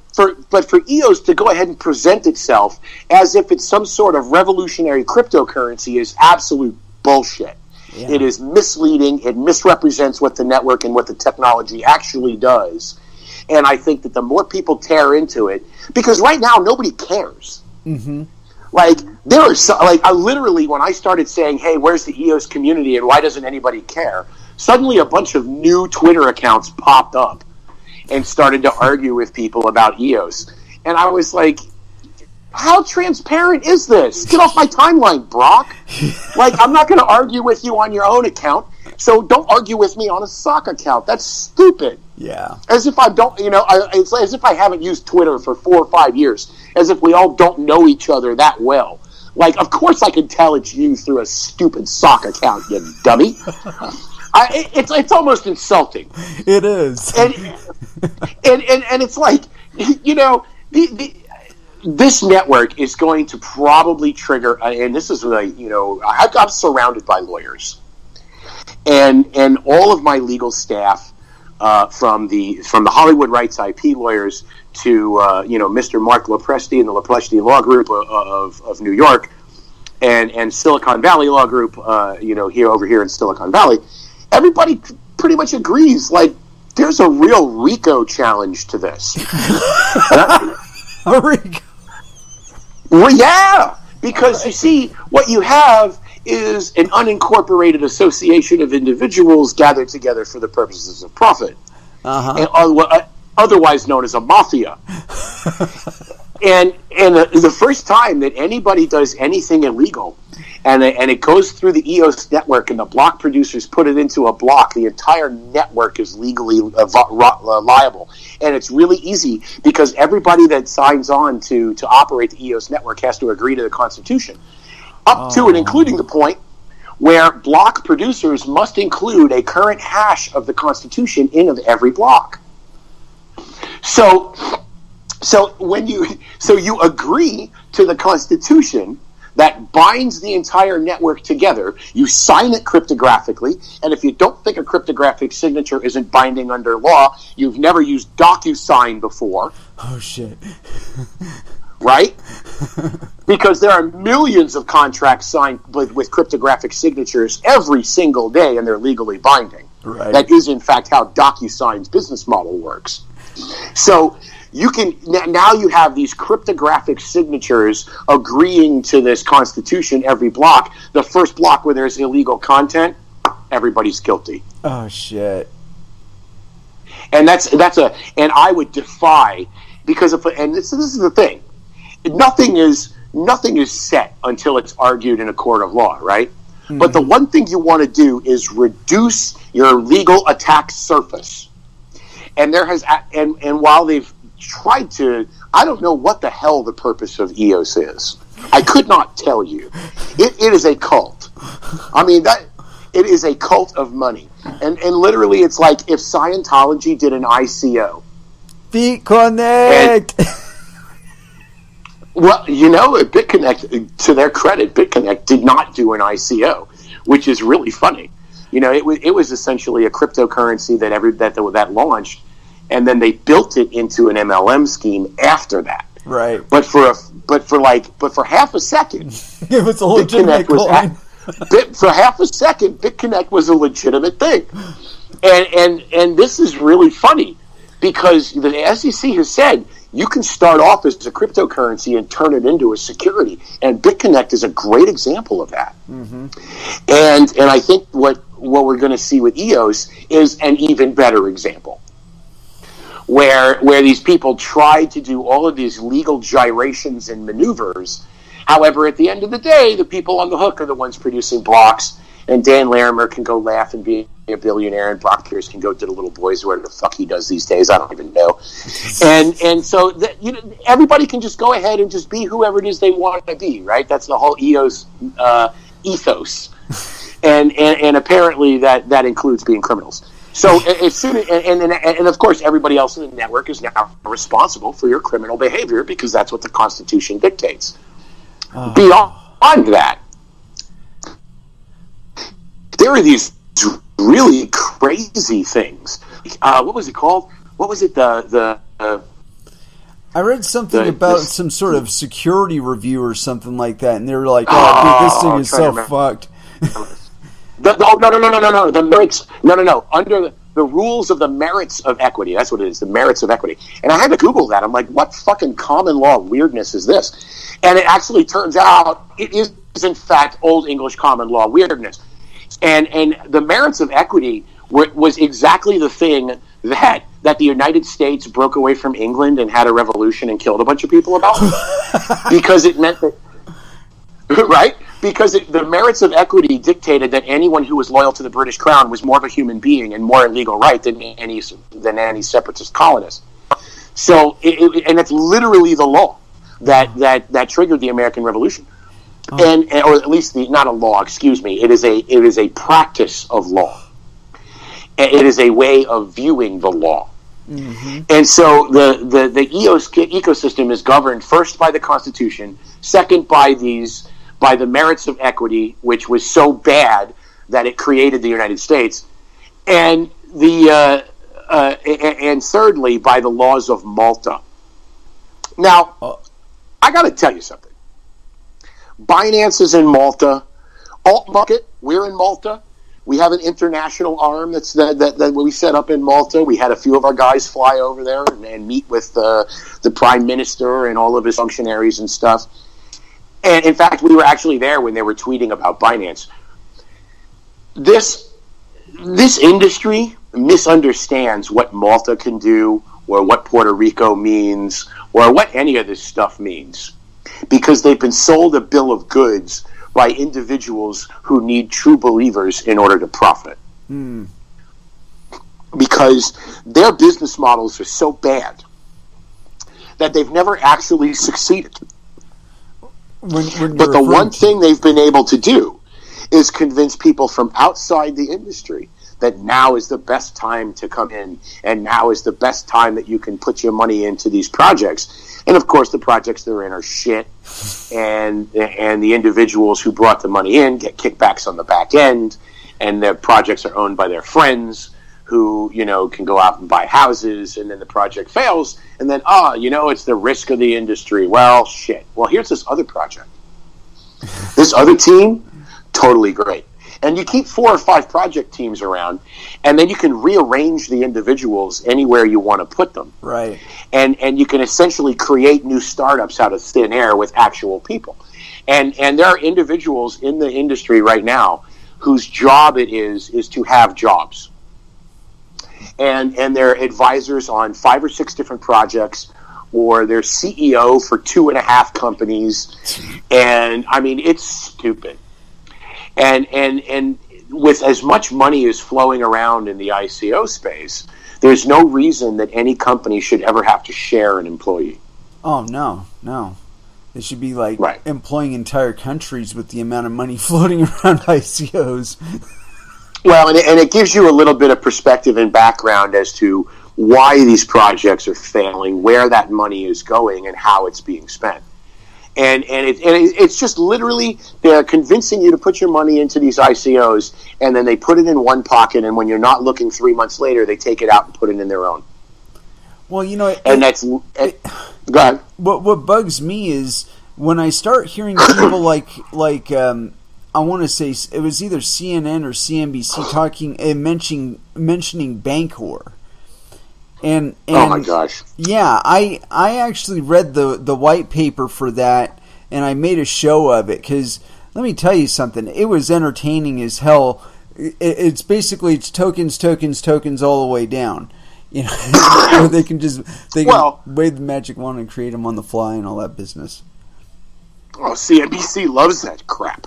for EOS to go ahead and present itself as if it's some sort of revolutionary cryptocurrency is absolute bullshit. Yeah. It is misleading. It misrepresents what the network and what the technology actually does. And I think that the more people tear into it, because right now nobody cares. Mm-hmm. Like, I literally, when I started saying, hey, where's the EOS community and why doesn't anybody care? Suddenly a bunch of new Twitter accounts popped up and started to argue with people about EOS. And I was like, How transparent is this? Get off my timeline, Brock. Like, I'm not going to argue with you on your own account, so don't argue with me on a sock account. That's stupid. Yeah. As if I don't, it's as if I haven't used Twitter for 4 or 5 years. As if we all don't know each other that well. Like, of course I can tell it's you through a stupid sock account, you dummy. It's almost insulting. It is. And it's like, this network is going to probably trigger, and this is like, I'm surrounded by lawyers, and all of my legal staff, from the Hollywood Rights IP lawyers to Mr. Mark Lopresti and the Lopresti Law Group of New York, and Silicon Valley Law Group, here in Silicon Valley, everybody pretty much agrees. Like, there's a real RICO challenge to this. A RICO. Well, yeah, because you see, what you have is an unincorporated association of individuals gathered together for the purposes of profit, otherwise known as a mafia. and the first time that anybody does anything illegal, and it goes through the EOS network, and the block producers put it into a block, the entire network is legally liable. And it's really easy because everybody that signs on to operate the EOS network has to agree to the Constitution, up to and including the point where block producers must include a current hash of the Constitution in of every block. So you agree to the Constitution that binds the entire network together. You sign it cryptographically, and if you don't think a cryptographic signature isn't binding under law, you've never used DocuSign before. Oh, shit. Right? Because there are millions of contracts signed with cryptographic signatures every single day, and they're legally binding. Right. That is, in fact, how DocuSign's business model works. So you have these cryptographic signatures agreeing to this Constitution every block. The first block where there's illegal content, everybody's guilty. Oh, shit. And and I would defy, because this is the thing, nothing is set until it's argued in a court of law, right? Mm-hmm. But the one thing you want to do is reduce your legal attack surface. And while they've tried to, I don't know what the hell the purpose of EOS is. I could not tell you. It is a cult. I mean, it is a cult of money. And literally it's like if Scientology did an ICO. BitConnect! Well, BitConnect, to their credit, BitConnect did not do an ICO, which is really funny. It was essentially a cryptocurrency that launched, and then they built it into an MLM scheme after that. Right. But for half a second, it was a legitimate coin. For half a second, BitConnect was a legitimate thing, and this is really funny because the SEC has said you can start off as a cryptocurrency and turn it into a security, and BitConnect is a great example of that. Mm-hmm. And I think what we're going to see with EOS is an even better example, where these people tried to do all of these legal gyrations and maneuvers. However, at the end of the day, the people on the hook are the ones producing blocks, and Dan Larimer can go laugh and be a billionaire, and Brock Pierce can go to the little boys, whatever the fuck he does these days. I don't even know. And so everybody can just go ahead and just be whoever it is they want to be, right? That's the whole EOS ethos, and apparently that includes being criminals. So as soon and of course everybody else in the network is now responsible for your criminal behavior because that's what the Constitution dictates. Beyond that, there are these really crazy things. What was it called? What was it? I read something about some sort of security review or something like that, and they were like, "Oh, dude, this thing is so fucked." No. The merits. No. Under the rules of the merits of equity. That's what it is. The merits of equity. And I had to Google that. I'm like, what fucking common law weirdness is this? And it actually turns out it is in fact Old English common law weirdness. And the merits of equity was exactly the thing that that the United States broke away from England and had a revolution and killed a bunch of people about? Because it meant that, right? Because the merits of equity dictated that anyone who was loyal to the British Crown was more of a human being and more in legal right than any separatist colonist. So, and it's literally the law that triggered the American Revolution, and or at least not a law. Excuse me. It is a practice of law. It is a way of viewing the law. Mm-hmm. And so the ecosystem is governed first by the Constitution, second by the merits of equity, which was so bad that it created the United States, and and thirdly by the laws of Malta. Now, I got to tell you something. Binance is in Malta. Alt Market, we're in Malta. We have an international arm that we set up in Malta. We had a few of our guys fly over there and meet with the Prime Minister and all of his functionaries and stuff. And in fact, we were actually there when they were tweeting about Binance. This industry misunderstands what Malta can do, or what Puerto Rico means, or what any of this stuff means, because they've been sold a bill of goods by individuals who need true believers in order to profit. Mm. Because their business models are so bad that they've never actually succeeded. But the one thing they've been able to do is convince people from outside the industry that now is the best time to come in, and now is the best time that you can put your money into these projects. And of course, the projects they're in are shit, and the individuals who brought the money in get kickbacks on the back end, and their projects are owned by their friends who, can go out and buy houses, and then the project fails, and then, it's the risk of the industry. Well, shit. Well, here's this other project. This other team, totally great. And you keep 4 or 5 project teams around, and then you can rearrange the individuals anywhere you want to put them. Right. And you can essentially create new startups out of thin air with actual people. And there are individuals in the industry right now whose job it is to have jobs. And they're advisors on 5 or 6 different projects, or they're CEO for 2.5 companies. And I mean, it's stupid. And with as much money as flowing around in the ICO space, there's no reason that any company should ever have to share an employee. Oh, no. It should be like employing entire countries with the amount of money floating around ICOs. Well, and it gives you a little bit of perspective and background as to why these projects are failing, where that money is going, and how it's being spent. And it's just literally they're convincing you to put your money into these ICOs, and then they put it in one pocket, and when you're not looking 3 months later, they take it out and put it in their own. Well, go ahead. What bugs me is when I start hearing people like I want to say it was either CNN or CNBC talking mentioning Bancor. And oh my gosh! Yeah, I actually read the white paper for that, and I made a show of it because let me tell you something. It was entertaining as hell. It's basically tokens all the way down. They can wave the magic wand and create them on the fly and all that business. Oh, CNBC loves that crap.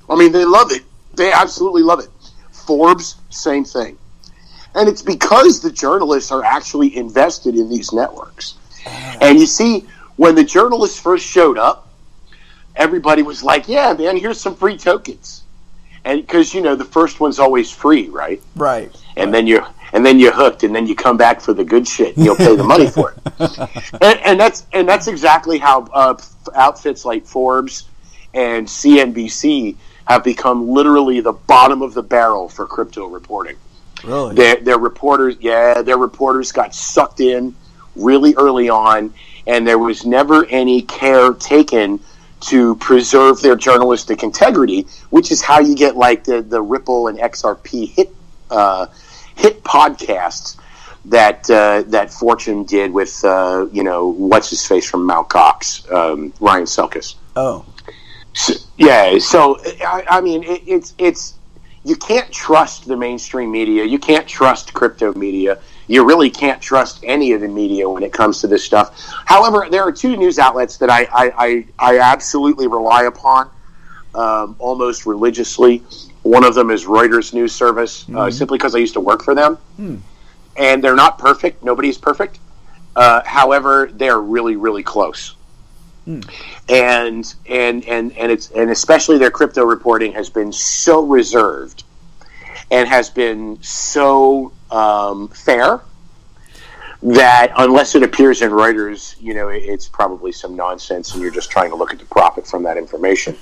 I mean, they love it. They absolutely love it. Forbes, same thing. And it's because the journalists are actually invested in these networks. And you see, when the journalists first showed up, everybody was like, yeah, man, here's some free tokens. And because, the first one's always free, right? Right. And then you're hooked, and then you come back for the good shit, and you'll pay the money for it. and that's exactly how outfits like Forbes and CNBC have become literally the bottom of the barrel for crypto reporting. Really? Their reporters got sucked in really early on, and there was never any care taken to preserve their journalistic integrity, which is how you get like the Ripple and XRP hit podcasts that Fortune did with what's his face from Mt. Gox, Ryan Selkis. Oh, so I mean it's you can't trust the mainstream media. You can't trust crypto media. you really can't trust any of the media when it comes to this stuff. However, there are two news outlets that I absolutely rely upon almost religiously. One of them is Reuters News Service, simply because I used to work for them. And they're not perfect. Nobody's perfect. However, they're really, really close. And especially their crypto reporting has been so reserved and has been so fair that unless it appears in Reuters, it's probably some nonsense, and you're just trying to look at the profit from that information.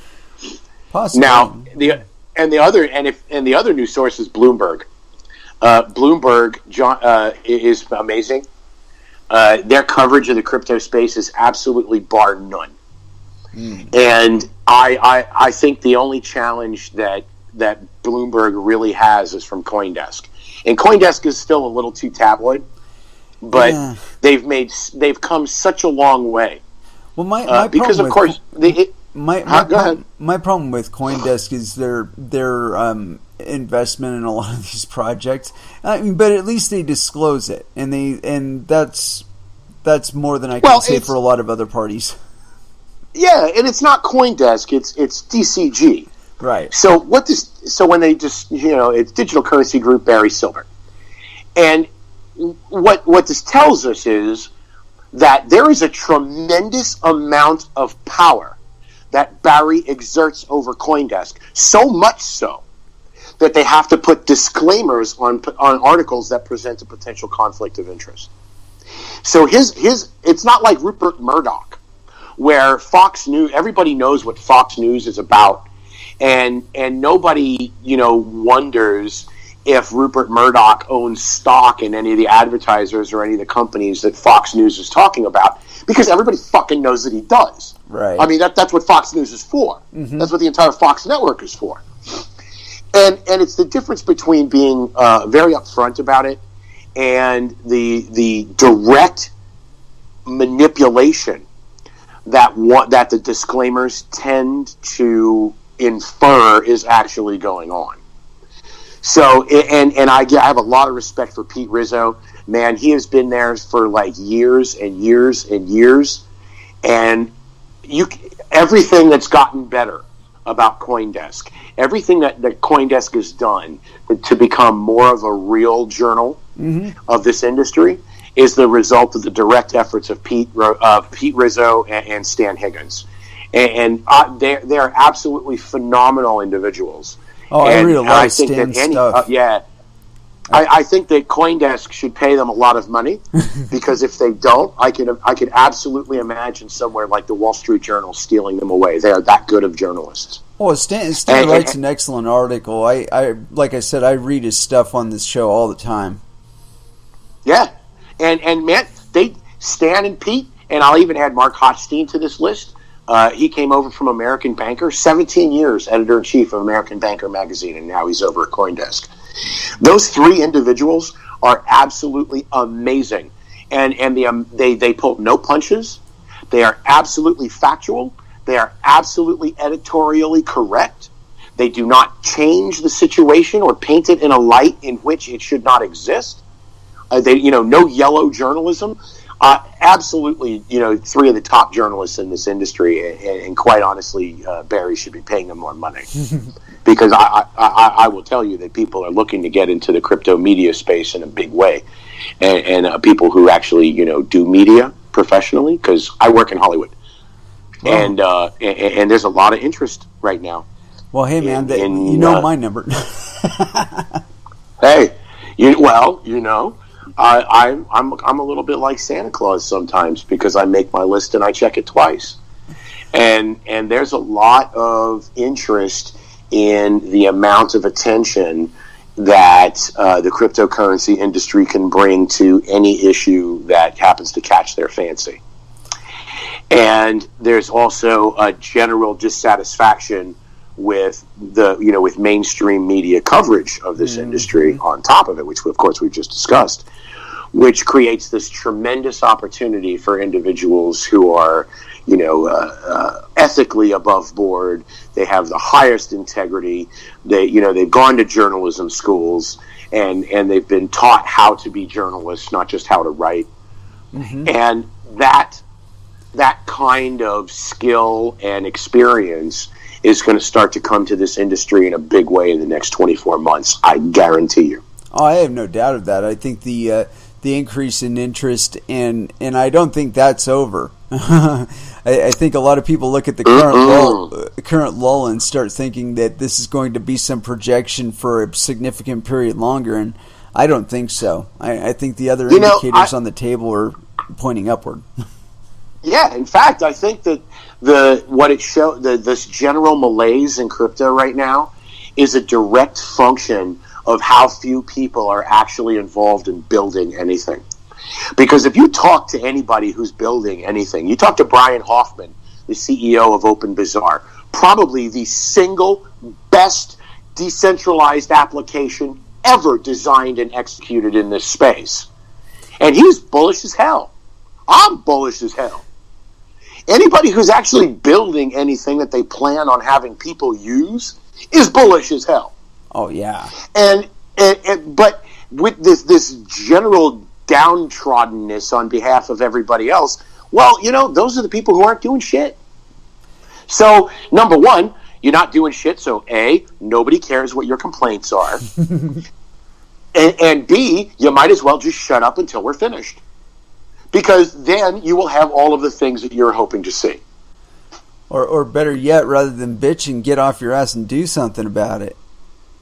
Possibly. Now, the other news source is Bloomberg. Bloomberg is amazing. Their coverage of the crypto space is absolutely bar none. And I think the only challenge that Bloomberg really has is from CoinDesk. And CoinDesk is still a little too tabloid, but they've come such a long way. Well, my because of course my problem with CoinDesk is their investment in a lot of these projects. I mean, but at least they disclose it, and that's more than I can say for a lot of other parties. Yeah, and it's not CoinDesk; it's DCG. Right. So when they just it's Digital Currency Group, Barry Silbert, and what this tells us is that there is a tremendous amount of power that Barry exerts over CoinDesk, so much so that they have to put disclaimers on articles that present a potential conflict of interest. So it's not like Rupert Murdoch, where Fox News, everybody knows what Fox News is about, and nobody wonders if Rupert Murdoch owns stock in any of the advertisers or any of the companies that Fox News is talking about, because everybody fucking knows that he does. Right. I mean, that's what Fox News is for. Mm-hmm. That's what the entire Fox network is for. And it's the difference between being very upfront about it and the direct manipulation that the disclaimers tend to infer is actually going on. So, and I have a lot of respect for Pete Rizzo. Man, he has been there for like years and years and years, and everything that's gotten better about CoinDesk, everything that CoinDesk has done to become more of a real journal of this industry is the result of the direct efforts of Pete Rizzo and Stan Higgins, and they are absolutely phenomenal individuals. Oh, I read a lot of Stan's stuff. I think that CoinDesk should pay them a lot of money, because if they don't, I could absolutely imagine somewhere like the Wall Street Journal stealing them away. They are that good of journalists. Oh, Stan writes an excellent article. I like I said, I read his stuff on this show all the time. Yeah, and man, Stan and Pete, and I'll even add Mark Hochstein to this list. He came over from American Banker, 17 years editor-in-chief of American Banker magazine, and now he's over at CoinDesk. Those three individuals are absolutely amazing, and they pull no punches. They are absolutely factual. They are absolutely editorially correct. They do not change the situation or paint it in a light in which it should not exist. No yellow journalism. Absolutely, three of the top journalists in this industry, and quite honestly, Barry should be paying them more money, because I will tell you that people are looking to get into the crypto media space in a big way, and people who actually do media professionally, because I work in Hollywood, and there's a lot of interest right now. Well, hey man, my number. Hey, I'm a little bit like Santa Claus sometimes, because I make my list and I check it twice, and there's a lot of interest in the amount of attention that the cryptocurrency industry can bring to any issue that happens to catch their fancy, and there's also a general dissatisfaction with with mainstream media coverage of this industry on top of it, which of course we've just discussed, which creates this tremendous opportunity for individuals who are, ethically above board. They have the highest integrity. They've gone to journalism schools and they've been taught how to be journalists, not just how to write. Mm-hmm. And that kind of skill and experience is going to start to come to this industry in a big way in the next 24 months. I guarantee you. Oh, I have no doubt of that. I think the increase in interest, and I don't think that's over. I think a lot of people look at the current lull and start thinking that this is going to be some projection for a significant period longer, and I don't think so. I think the other indicators on the table are pointing upward. Yeah, in fact, I think that this general malaise in crypto right now is a direct function of how few people are actually involved in building anything. Because if you talk to anybody who's building anything, you talk to Brian Hoffman, the CEO of Open Bazaar, probably the single best decentralized application ever designed and executed in this space. And he's bullish as hell. I'm bullish as hell. Anybody who's actually building anything that they plan on having people use is bullish as hell. Oh yeah. But with this general downtroddenness on behalf of everybody else, well, those are the people who aren't doing shit. So, number one, you're not doing shit, so A, nobody cares what your complaints are. and B, you might as well just shut up until we're finished. Because then you will have all of the things that you're hoping to see. Or better yet, rather than bitch and get off your ass and do something about it.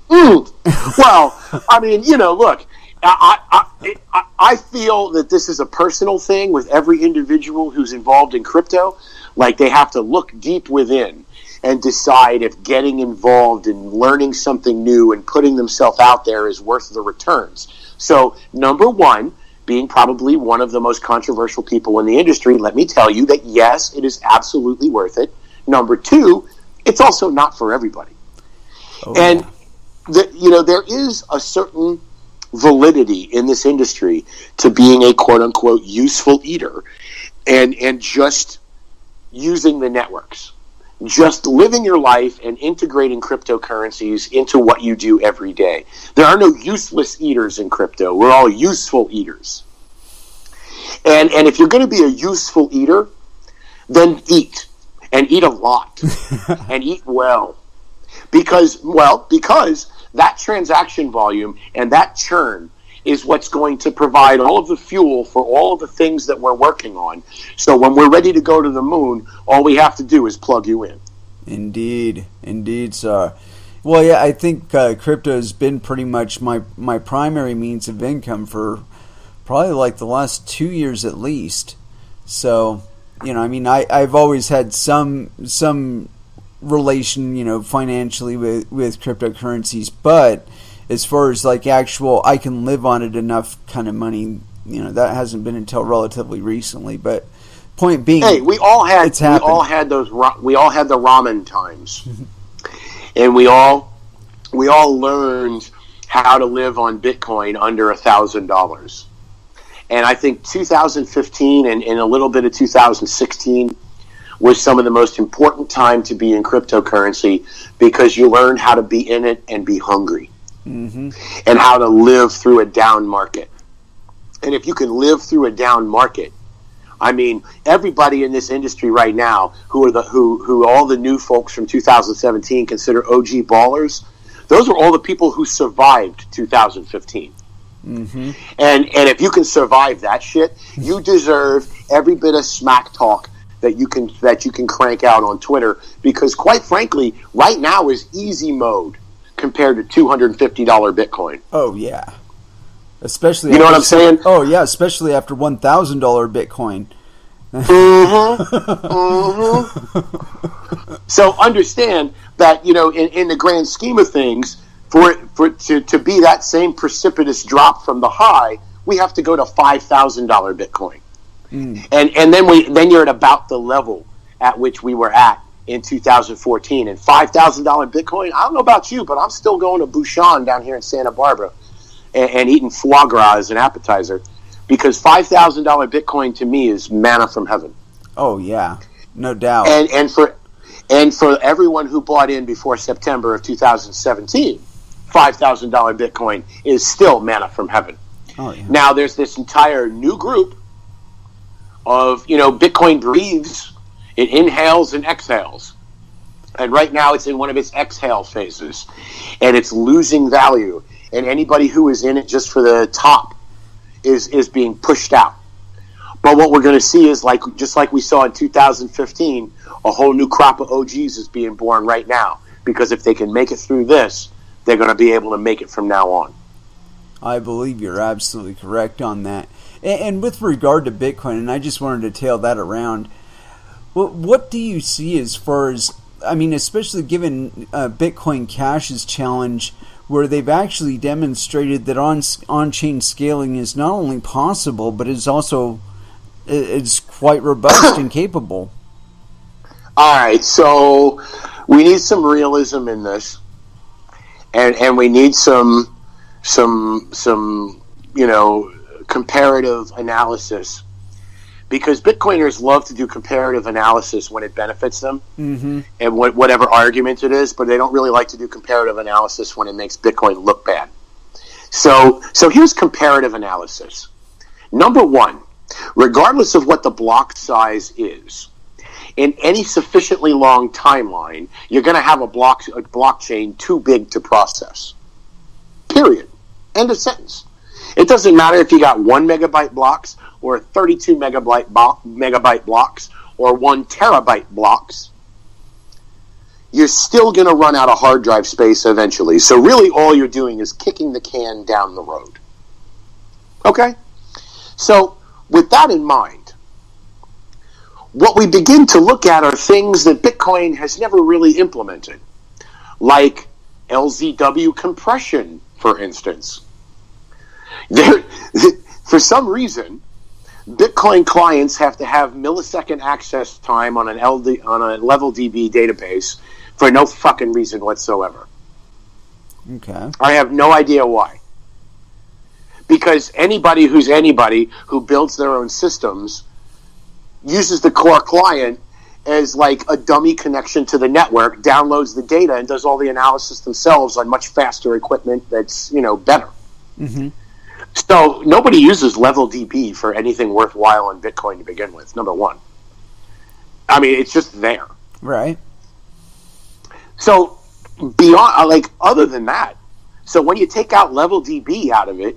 Well, I mean, look, I feel that this is a personal thing with every individual who's involved in crypto. Like, they have to look deep within and decide if getting involved in learning something new and putting themselves out there is worth the returns. So, number one, being probably one of the most controversial people in the industry, let me tell you that yes, it is absolutely worth it. Number two, it's also not for everybody. Oh, and yeah. There is a certain validity in this industry to being a quote-unquote useful eater and just using the networks. Just living your life and integrating cryptocurrencies into what you do every day. There are no useless eaters in crypto. We're all useful eaters. And if you're going to be a useful eater, then eat. And eat a lot. And eat well. Because that transaction volume and that churn is what's going to provide all of the fuel for all of the things that we're working on. So when we're ready to go to the moon, all we have to do is plug you in. Indeed, sir. Well, yeah, I think crypto has been pretty much my primary means of income for probably like the last 2 years at least. So, I've always had some relation, financially with cryptocurrencies, but as far as like actual, I can live on it enough kind of money, that hasn't been until relatively recently. But point being, hey, we all had the ramen times, and we all learned how to live on Bitcoin under $1,000. And I think 2015 and a little bit of 2016 was some of the most important time to be in cryptocurrency because you learned how to be in it and be hungry. Mm-hmm. And how to live through a down market. And if you can live through a down market, I mean, everybody in this industry right now who all the new folks from 2017 consider OG ballers, those are all the people who survived 2015. Mm-hmm. And if you can survive that shit, you deserve every bit of smack talk that you can crank out on Twitter, because quite frankly, right now is easy mode compared to $250 Bitcoin. Oh yeah, especially what I'm saying. Oh yeah, especially after $1,000 Bitcoin. Mm-hmm. Mm-hmm. So understand that in the grand scheme of things, for to be that same precipitous drop from the high, we have to go to $5,000 Bitcoin. Mm. And then you're at about the level at which we were at in 2014. And $5,000 Bitcoin, I don't know about you, but I'm still going to Bouchon down here in Santa Barbara and eating foie gras as an appetizer. because $5,000 Bitcoin to me is manna from heaven. Oh yeah, no doubt. And for everyone who bought in before September of 2017, $5,000 Bitcoin is still manna from heaven. Oh, yeah. Now there's this entire new group of, Bitcoin breathes, it inhales and exhales. And right now it's in one of its exhale phases. And it's losing value. And anybody who is in it just for the top is being pushed out. But what we're going to see is, just like we saw in 2015, a whole new crop of OGs is being born right now. Because if they can make it through this, they're going to be able to make it from now on. I believe you're absolutely correct on that. And with regard to Bitcoin, and I just wanted to tail that around, what do you see as far as, especially given Bitcoin Cash's challenge, where they've actually demonstrated that on-chain scaling is not only possible, but it's quite robust and capable. All right, so we need some realism in this. And we need some comparative analysis, because Bitcoiners love to do comparative analysis when it benefits them, and whatever argument it is, but they don't really like to do comparative analysis when it makes Bitcoin look bad. So here's comparative analysis. Number one, regardless of what the block size is, in any sufficiently long timeline, you're going to have a blockchain too big to process. Period. End of sentence. It doesn't matter if you got 1 megabyte blocks or 32 megabyte blocks or 1 terabyte blocks. You're still going to run out of hard drive space eventually. So really all you're doing is kicking the can down the road. Okay? So with that in mind, what we begin to look at are things that Bitcoin has never really implemented, like LZW compression, for instance. For some reason, Bitcoin clients have to have millisecond access time on a level DB database for no fucking reason whatsoever. Okay. I have no idea why. Because anybody who builds their own systems uses the core client as like a dummy connection to the network, downloads the data, and does all the analysis themselves on much faster equipment that's, better. Mm-hmm. So nobody uses level DB for anything worthwhile on Bitcoin to begin with, number one. It's just there. Right. So beyond, other than that, so when you take out level DB out of it,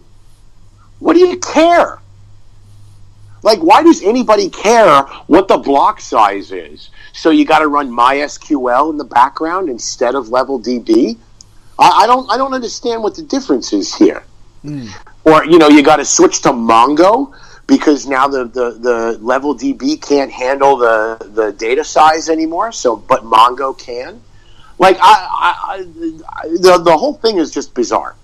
what do you care? Why does anybody care what the block size is? So you got to run MySQL in the background instead of level DB? I don't understand what the difference is here. Or you got to switch to Mongo because now the level DB can't handle the data size anymore. But Mongo can. The whole thing is just bizarre,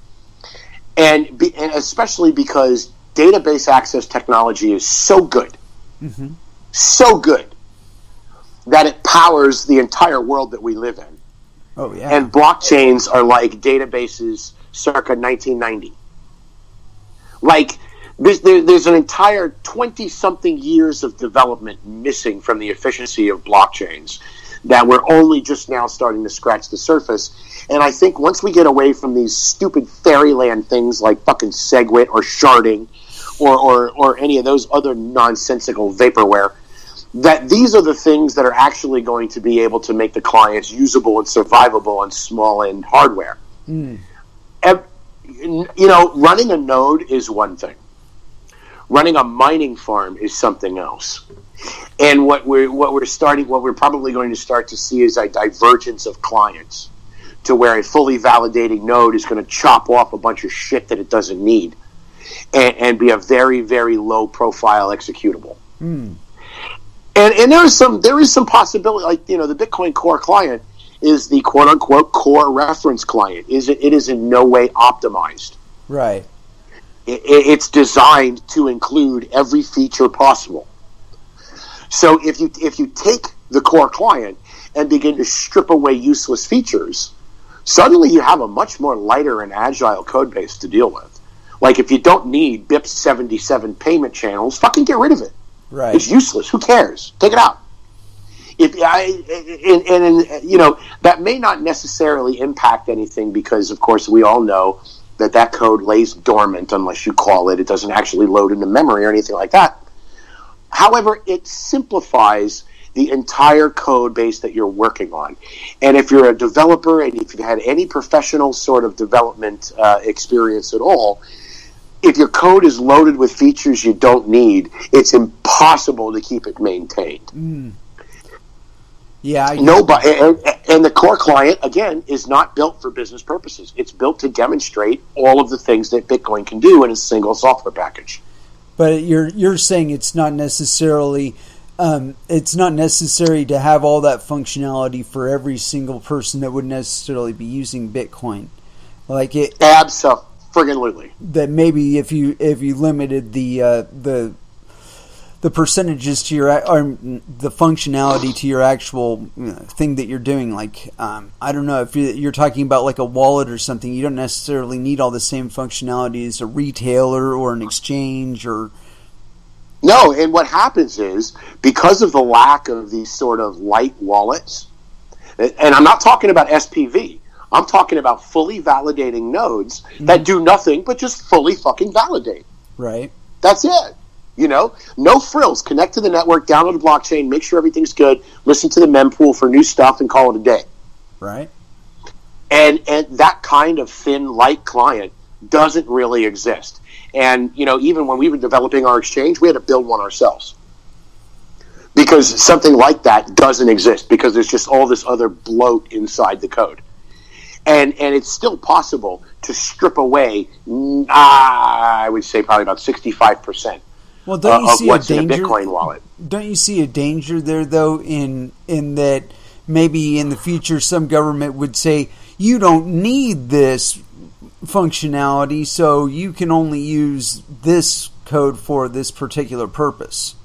and especially because database access technology is so good, that it powers the entire world that we live in. Oh, yeah. And blockchains are like databases circa 1990. There's an entire 20-something years of development missing from the efficiency of blockchains that we're only just now starting to scratch the surface. And I think once we get away from these stupid fairyland things like fucking SegWit or sharding, or any of those other nonsensical vaporware, that these are the things that are actually going to be able to make the clients usable and survivable on small end hardware. Running a node is one thing. Running a mining farm is something else. And what we're probably going to start to see is a divergence of clients, to where a fully validating node is going to chop off a bunch of shit that it doesn't need. And be a very, very low profile executable. And there is some possibility, the Bitcoin core client is the quote unquote core reference client. It is in no way optimized. Right. It's designed to include every feature possible. So if you take the core client and begin to strip away useless features, suddenly you have a much more lighter and agile code base to deal with. Like, if you don't need BIP 77 payment channels, fucking get rid of it. Right. It's useless. Who cares? Take it out. That may not necessarily impact anything because, of course, we all know that code lays dormant unless you call it. It doesn't actually load into memory or anything like that. However, it simplifies the entire code base that you're working on. And if you're a developer and if you've had any professional sort of development experience at all, if your code is loaded with features you don't need, it's impossible to keep it maintained. Mm. Yeah. Nobody, and the core client, again, is not built for business purposes. It's built to demonstrate all of the things that Bitcoin can do in a single software package. But you're saying it's not necessarily to have all that functionality for every single person that wouldn't necessarily be using Bitcoin. Like it absolutely. That maybe if you limited the percentages to your or the functionality to your actual thing that you're doing, like I don't know if you're talking about like a wallet or something, you don't necessarily need all the same functionality as a retailer or an exchange or. No, and what happens is because of the lack of these sort of light wallets, and I'm not talking about SPV. I'm talking about fully validating nodes that do nothing but just fully fucking validate. Right. That's it. No frills. Connect to the network, download the blockchain, make sure everything's good, listen to the mempool for new stuff, and call it a day. Right. And that kind of thin, light client doesn't really exist. And, even when we were developing our exchange, we had to build one ourselves. Because something like that doesn't exist, because there's just all this other bloat inside the code. And it's still possible to strip away, I would say probably about 65%. Well, don't you see what's a danger in a Bitcoin wallet. Don't you see a danger there, though, in that maybe in the future some government would say, you don't need this functionality, so you can only use this code for this particular purpose?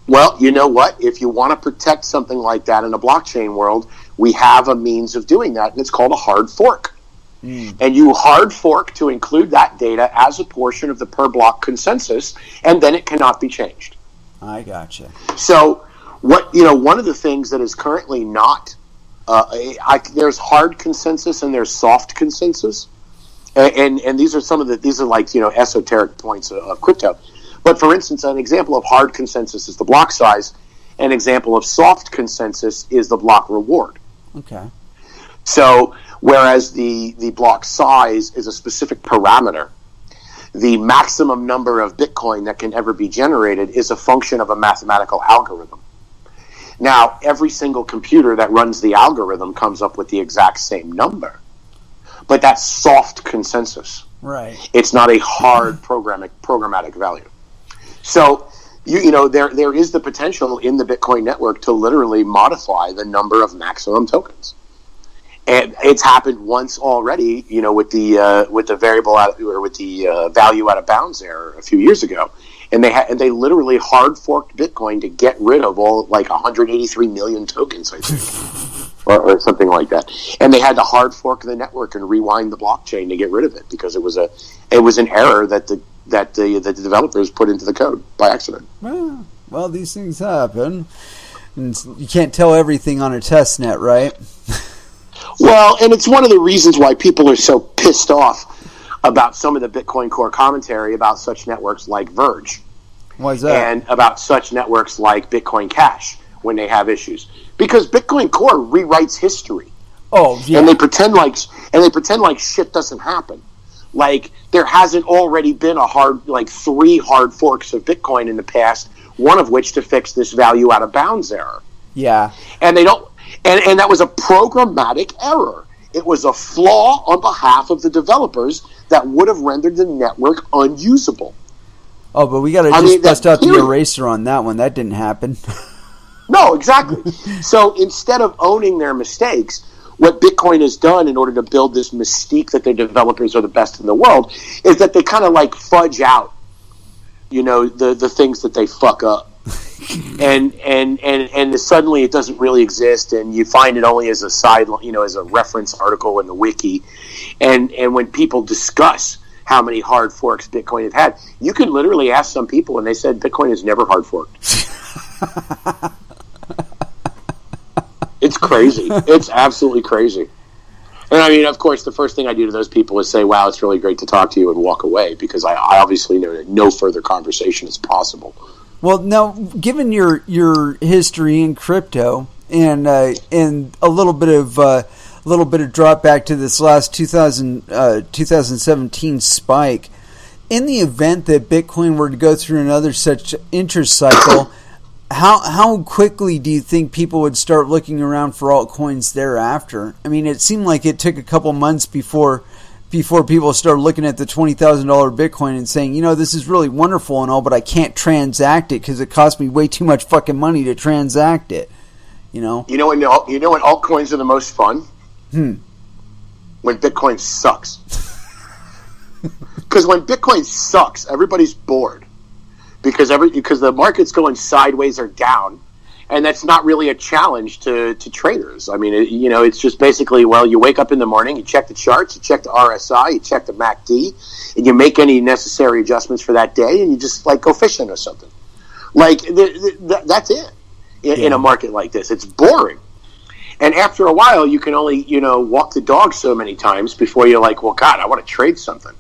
Well, you know what? If you want to protect something like that in a blockchain world, we have a means of doing that, and it's called a hard fork. And you hard fork to include that data as a portion of the per block consensus, and then it cannot be changed. I gotcha. So, one of the things that is currently not, there's hard consensus and there's soft consensus, and these are like esoteric points of crypto. But for instance, an example of hard consensus is the block size. An example of soft consensus is the block reward. Okay. So, whereas the block size is a specific parameter, the maximum number of Bitcoin that can ever be generated is a function of a mathematical algorithm. Now, every single computer that runs the algorithm comes up with the exact same number. But that's soft consensus. Right. It's not a hard programmatic value. So, there is the potential in the Bitcoin network to literally modify the number of maximum tokens. And it's happened once already, with the variable or with the value out of bounds error a few years ago, and they literally hard forked Bitcoin to get rid of all like 183 million tokens, I think, or something like that. And they had to hard fork the network and rewind the blockchain to get rid of it because it was an error that the developers put into the code by accident. Well, these things happen, and you can't tell everything on a test net, right? Well, and it's one of the reasons why people are so pissed off about some of the Bitcoin Core commentary about such networks like Verge. Why is that? And about such networks like Bitcoin Cash when they have issues. Because Bitcoin Core rewrites history. Oh, yeah. And they pretend like shit doesn't happen. Like there hasn't already been three hard forks of Bitcoin in the past, one of which to fix this value out of bounds error. Yeah. And they don't and that was a programmatic error. It was a flaw on behalf of the developers that would have rendered the network unusable. Oh, but we got to just bust out the eraser on that one. That didn't happen. No, exactly. So instead of owning their mistakes, what Bitcoin has done in order to build this mystique that their developers are the best in the world is that they kind of like fudge out, the things that they fuck up. and suddenly it doesn't really exist, and you find it only as a side, as a reference article in the wiki, and when people discuss how many hard forks Bitcoin have had. You can literally ask some people, and they said Bitcoin has never hard forked. It's crazy. It's absolutely crazy. And I mean, of course, the first thing I do to those people is say, wow, it's really great to talk to you, and walk away, because I obviously know that no further conversation is possible. Well, now, given your history in crypto and a little bit of drop back to this last 2017 spike, in the event that Bitcoin were to go through another such interest cycle, how quickly do you think people would start looking around for altcoins thereafter? I mean, it seemed like it took a couple months before people started looking at the $20,000 Bitcoin and saying, you know, this is really wonderful and all, but I can't transact it because it cost me way too much fucking money to transact it. You know when altcoins are the most fun? When Bitcoin sucks. Because when Bitcoin sucks, everybody's bored. Because the market's going sideways or down, and that's not really a challenge to traders. I mean, it's just basically, well, you wake up in the morning, you check the charts, you check the RSI, you check the MACD, and you make any necessary adjustments for that day, and you just go fishing or something. That's it. In a market like this, it's boring. And after a while, you can only walk the dog so many times before you're like, well, God, I want to trade something.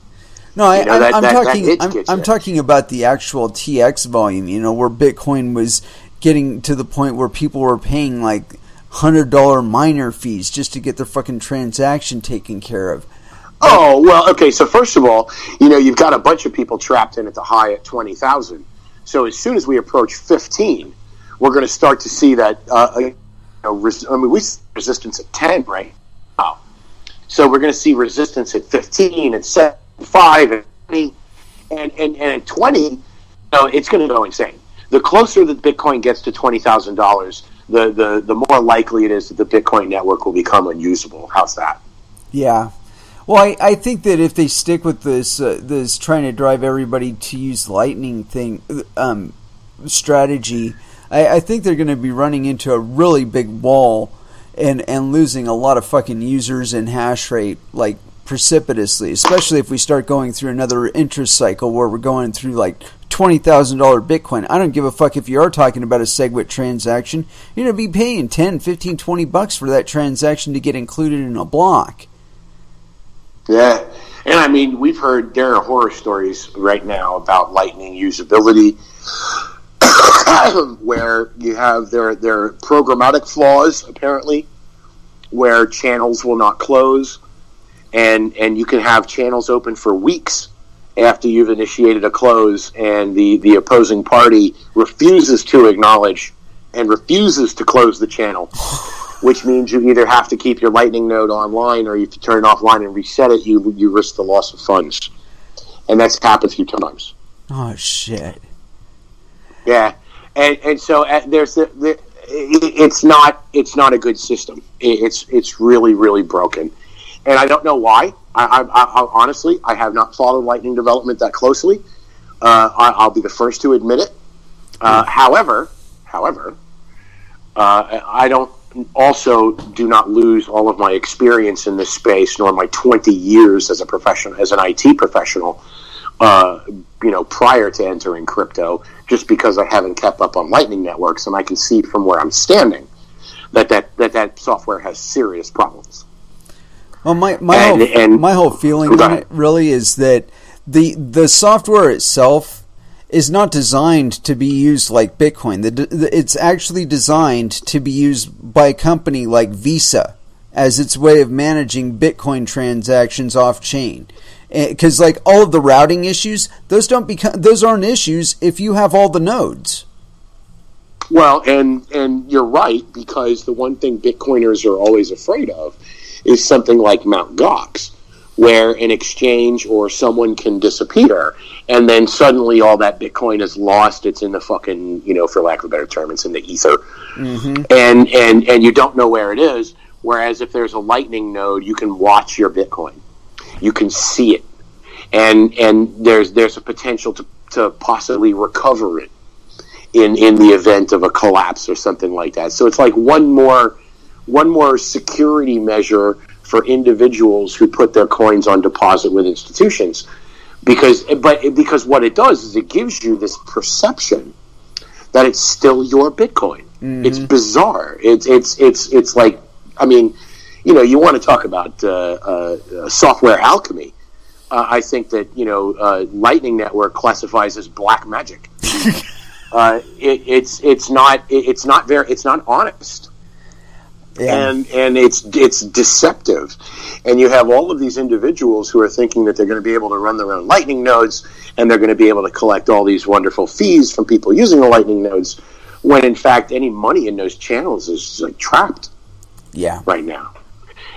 No, I'm talking about the actual TX volume. Where Bitcoin was getting to the point where people were paying like $100 miner fees just to get their fucking transaction taken care of. Oh, well, okay. So first of all, you've got a bunch of people trapped in at the high at 20,000. So as soon as we approach 15, we're going to start to see that. We see resistance at 10 right now. So we're going to see resistance at 15 and 5 and 20, and at 20, it's going to go insane. The closer that Bitcoin gets to $20,000, the more likely it is that the Bitcoin network will become unusable. How's that? Yeah. Well, I think that if they stick with this trying to drive everybody to use Lightning strategy, I think they're going to be running into a really big wall and losing a lot of fucking users and hash rate precipitously, especially if we start going through another interest cycle where we're going through $20,000 Bitcoin. I don't give a fuck if you are talking about a SegWit transaction. You're going to be paying $10, $15, $20 for that transaction to get included in a block. Yeah. And I mean, there are horror stories right now about Lightning usability where you have there are programmatic flaws, apparently, where channels will not close. And you can have channels open for weeks after you've initiated a close, and the opposing party refuses to acknowledge and refuses to close the channel, which means you either have to keep your Lightning node online, or if you turn it offline and reset it, you risk the loss of funds. And that's happened a few times. Oh, shit. Yeah. And so it's not a good system. It's really, really broken. And I don't know why. I honestly, I have not followed Lightning development that closely. I'll be the first to admit it. However, I do not lose all of my experience in this space, nor my 20 years as an IT professional, prior to entering crypto, just because I haven't kept up on Lightning networks, and I can see from where I'm standing that software has serious problems. Well, my whole feeling on it really is that the software itself is not designed to be used like Bitcoin. It's actually designed to be used by a company like Visa as its way of managing Bitcoin transactions off chain. Because all of the routing issues, those aren't issues if you have all the nodes. Well, and you're right, because the one thing Bitcoiners are always afraid of is something like Mt. Gox, where an exchange or someone can disappear, and then suddenly all that Bitcoin is lost. It's in the fucking, for lack of a better term, it's in the ether. Mm-hmm. And you don't know where it is, whereas if there's a Lightning node, you can watch your Bitcoin. You can see it. And there's a potential to possibly recover it in the event of a collapse or something like that. So it's like one more security measure for individuals who put their coins on deposit with institutions. because what it does is it gives you this perception that it's still your Bitcoin. Mm-hmm. It's bizarre. It's like, I mean, you know, you want to talk about software alchemy. I think that, you know, Lightning Network classifies as black magic. It's not honest. Yeah. And it's deceptive, and you have all of these individuals who are thinking that they're going to be able to run their own Lightning nodes, and they're going to be able to collect all these wonderful fees from people using the Lightning nodes, when in fact any money in those channels is like trapped. Yeah. Right now,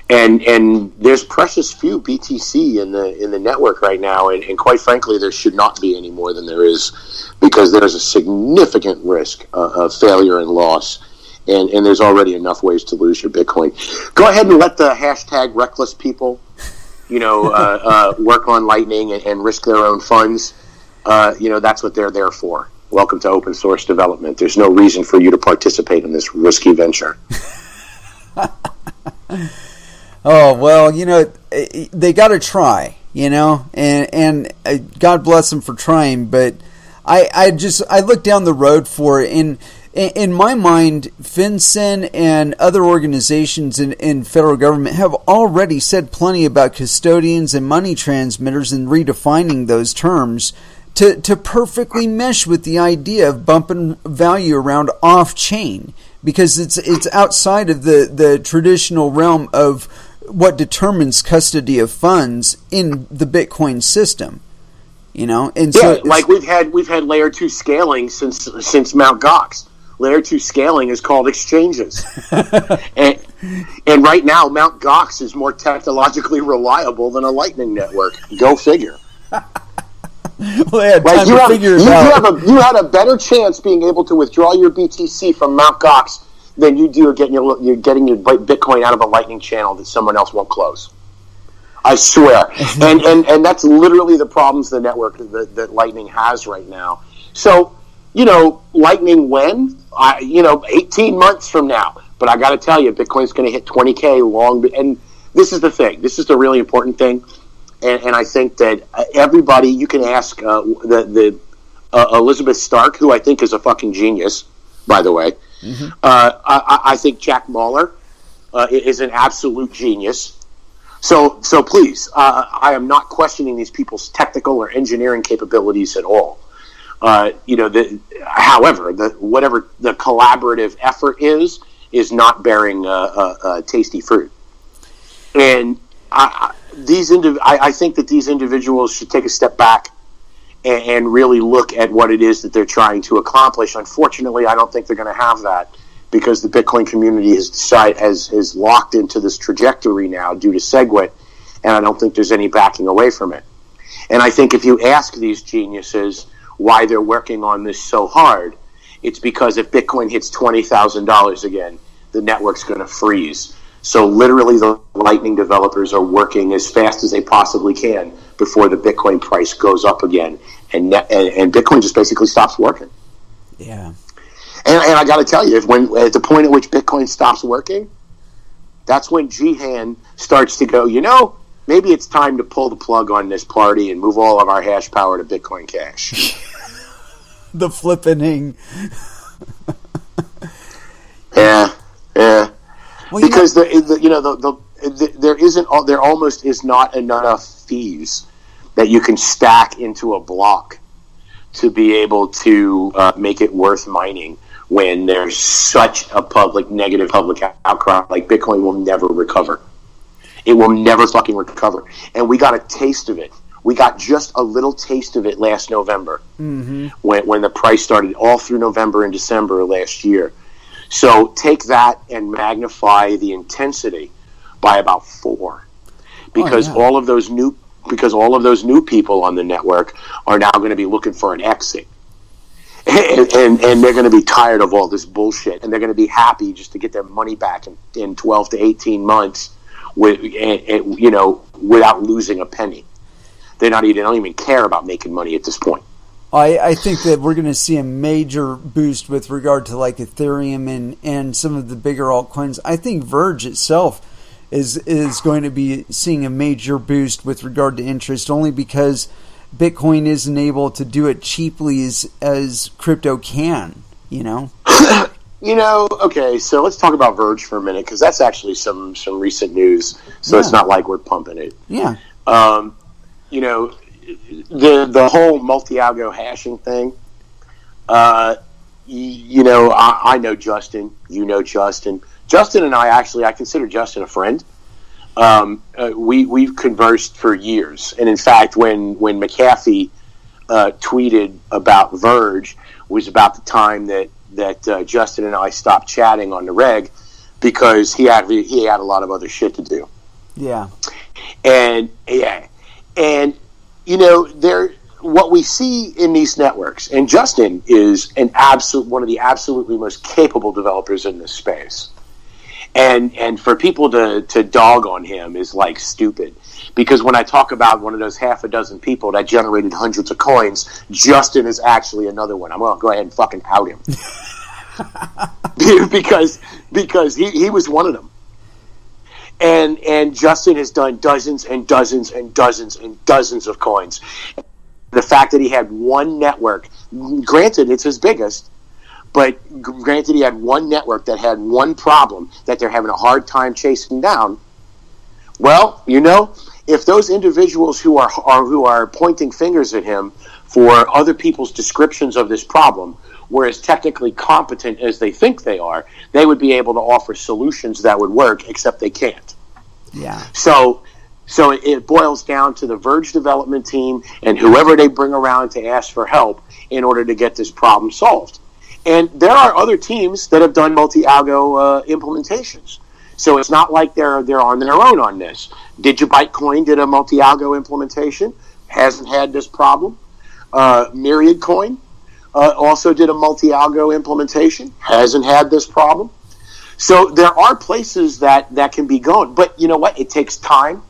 and there's precious few BTC in the network right now, and quite frankly, there should not be any more than there is, because there's a significant risk of failure and loss. And there's already enough ways to lose your Bitcoin. Go ahead and let the hashtag reckless people, you know, work on Lightning and risk their own funds. You know, that's what they're there for. Welcome to open source development. There's no reason for you to participate in this risky venture. Oh, well, you know, they got to try, you know, and God bless them for trying. But I look down the road for it, and in my mind, FinCEN and other organizations in federal government have already said plenty about custodians and money transmitters and redefining those terms to perfectly mesh with the idea of bumping value around off-chain, because it's outside of the traditional realm of what determines custody of funds in the Bitcoin system. You know, and so like we've had layer 2 scaling since Mt. Gox. Layer 2 scaling is called exchanges. and right now, Mt. Gox is more technologically reliable than a Lightning network. Go figure. Well, like you had a better chance being able to withdraw your BTC from Mt. Gox than you do getting your Bitcoin out of a Lightning channel that someone else won't close. I swear. and that's literally the problems the network that Lightning has right now. So, you know, Lightning when? 18 months from now. But I got to tell you, Bitcoin's going to hit 20K long. And this is the thing. This is the really important thing. And I think that everybody, you can ask Elizabeth Stark, who I think is a fucking genius, by the way. Mm-hmm. I think Jack Mallers is an absolute genius. So please, I am not questioning these people's technical or engineering capabilities at all. However, whatever the collaborative effort is not bearing tasty fruit. And I think that these individuals should take a step back and really look at what it is that they're trying to accomplish. Unfortunately, I don't think they're going to have that, because the Bitcoin community has locked into this trajectory now due to SegWit, and I don't think there's any backing away from it. And I think if you ask these geniuses why they're working on this so hard, it's because if Bitcoin hits $20,000 again, the network's going to freeze. So literally the Lightning developers are working as fast as they possibly can before the Bitcoin price goes up again, and Bitcoin just basically stops working. Yeah. And I got to tell you, at the point at which Bitcoin stops working, that's when Jihan starts to go, you know, maybe it's time to pull the plug on this party and move all of our hash power to Bitcoin Cash. The flippening. Yeah. Well, because there almost is not enough fees that you can stack into a block to be able to make it worth mining, when there's such a negative public outcry. Like, Bitcoin will never recover. It will never fucking recover. And we got a taste of it. We got just a little taste of it last November, mm-hmm. when the price started, all through November and December last year. So take that and magnify the intensity by about 4, because all of those new people on the network are now going to be looking for an exit. And they're going to be tired of all this bullshit, and they're going to be happy just to get their money back in 12 to 18 months, without losing a penny. They don't even care about making money at this point. I think that we're going to see a major boost with regard to like Ethereum and some of the bigger altcoins. I think Verge itself is going to be seeing a major boost with regard to interest, only because Bitcoin isn't able to do it cheaply as crypto can, you know? Okay, so let's talk about Verge for a minute, because that's actually some recent news, so it's not like we're pumping it. Yeah. The whole multi-algo hashing thing, I know Justin, you know Justin. Justin and I consider Justin a friend. We've conversed for years, and in fact, when McAfee tweeted about Verge, was about the time that Justin and I stopped chatting on the reg, because he had a lot of other shit to do. Yeah, and what we see in these networks, and Justin is one of the absolutely most capable developers in this space. And for people to dog on him is like stupid, because when I talk about one of those half a dozen people that generated hundreds of coins, Justin is actually another one. I'm going to go ahead and fucking out him because he was one of them. And Justin has done dozens and dozens and dozens and dozens of coins. The fact that he had one network, granted it's his biggest, but granted, he had one network that had one problem that they're having a hard time chasing down. Well, if those individuals who are pointing fingers at him for other people's descriptions of this problem were as technically competent as they think they are, they would be able to offer solutions that would work, except they can't. Yeah. So it boils down to the Verge development team and whoever they bring around to ask for help in order to get this problem solved. And there are other teams that have done multi-algo implementations. So it's not like they're on their own on this. Digibyte did a multi-algo implementation, hasn't had this problem. Myriad Coin also did a multi-algo implementation, hasn't had this problem. So there are places that can be going. But you know what? It takes time.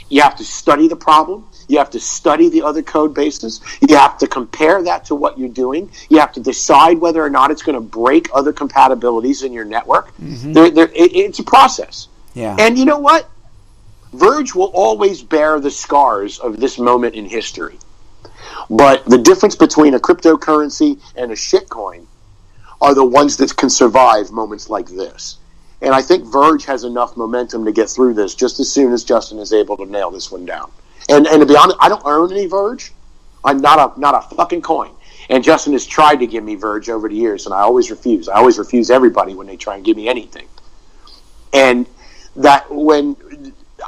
You have to study the problem. You have to study the other code bases. You have to compare that to what you're doing. You have to decide whether or not it's going to break other compatibilities in your network. Mm-hmm. It's a process. Yeah. And you know what? Verge will always bear the scars of this moment in history. But the difference between a cryptocurrency and a shitcoin are the ones that can survive moments like this. And I think Verge has enough momentum to get through this just as soon as Justin is able to nail this one down. And to be honest, I don't earn any Verge. I'm not a fucking coin. And Justin has tried to give me Verge over the years, and I always refuse. I always refuse everybody when they try and give me anything. And that when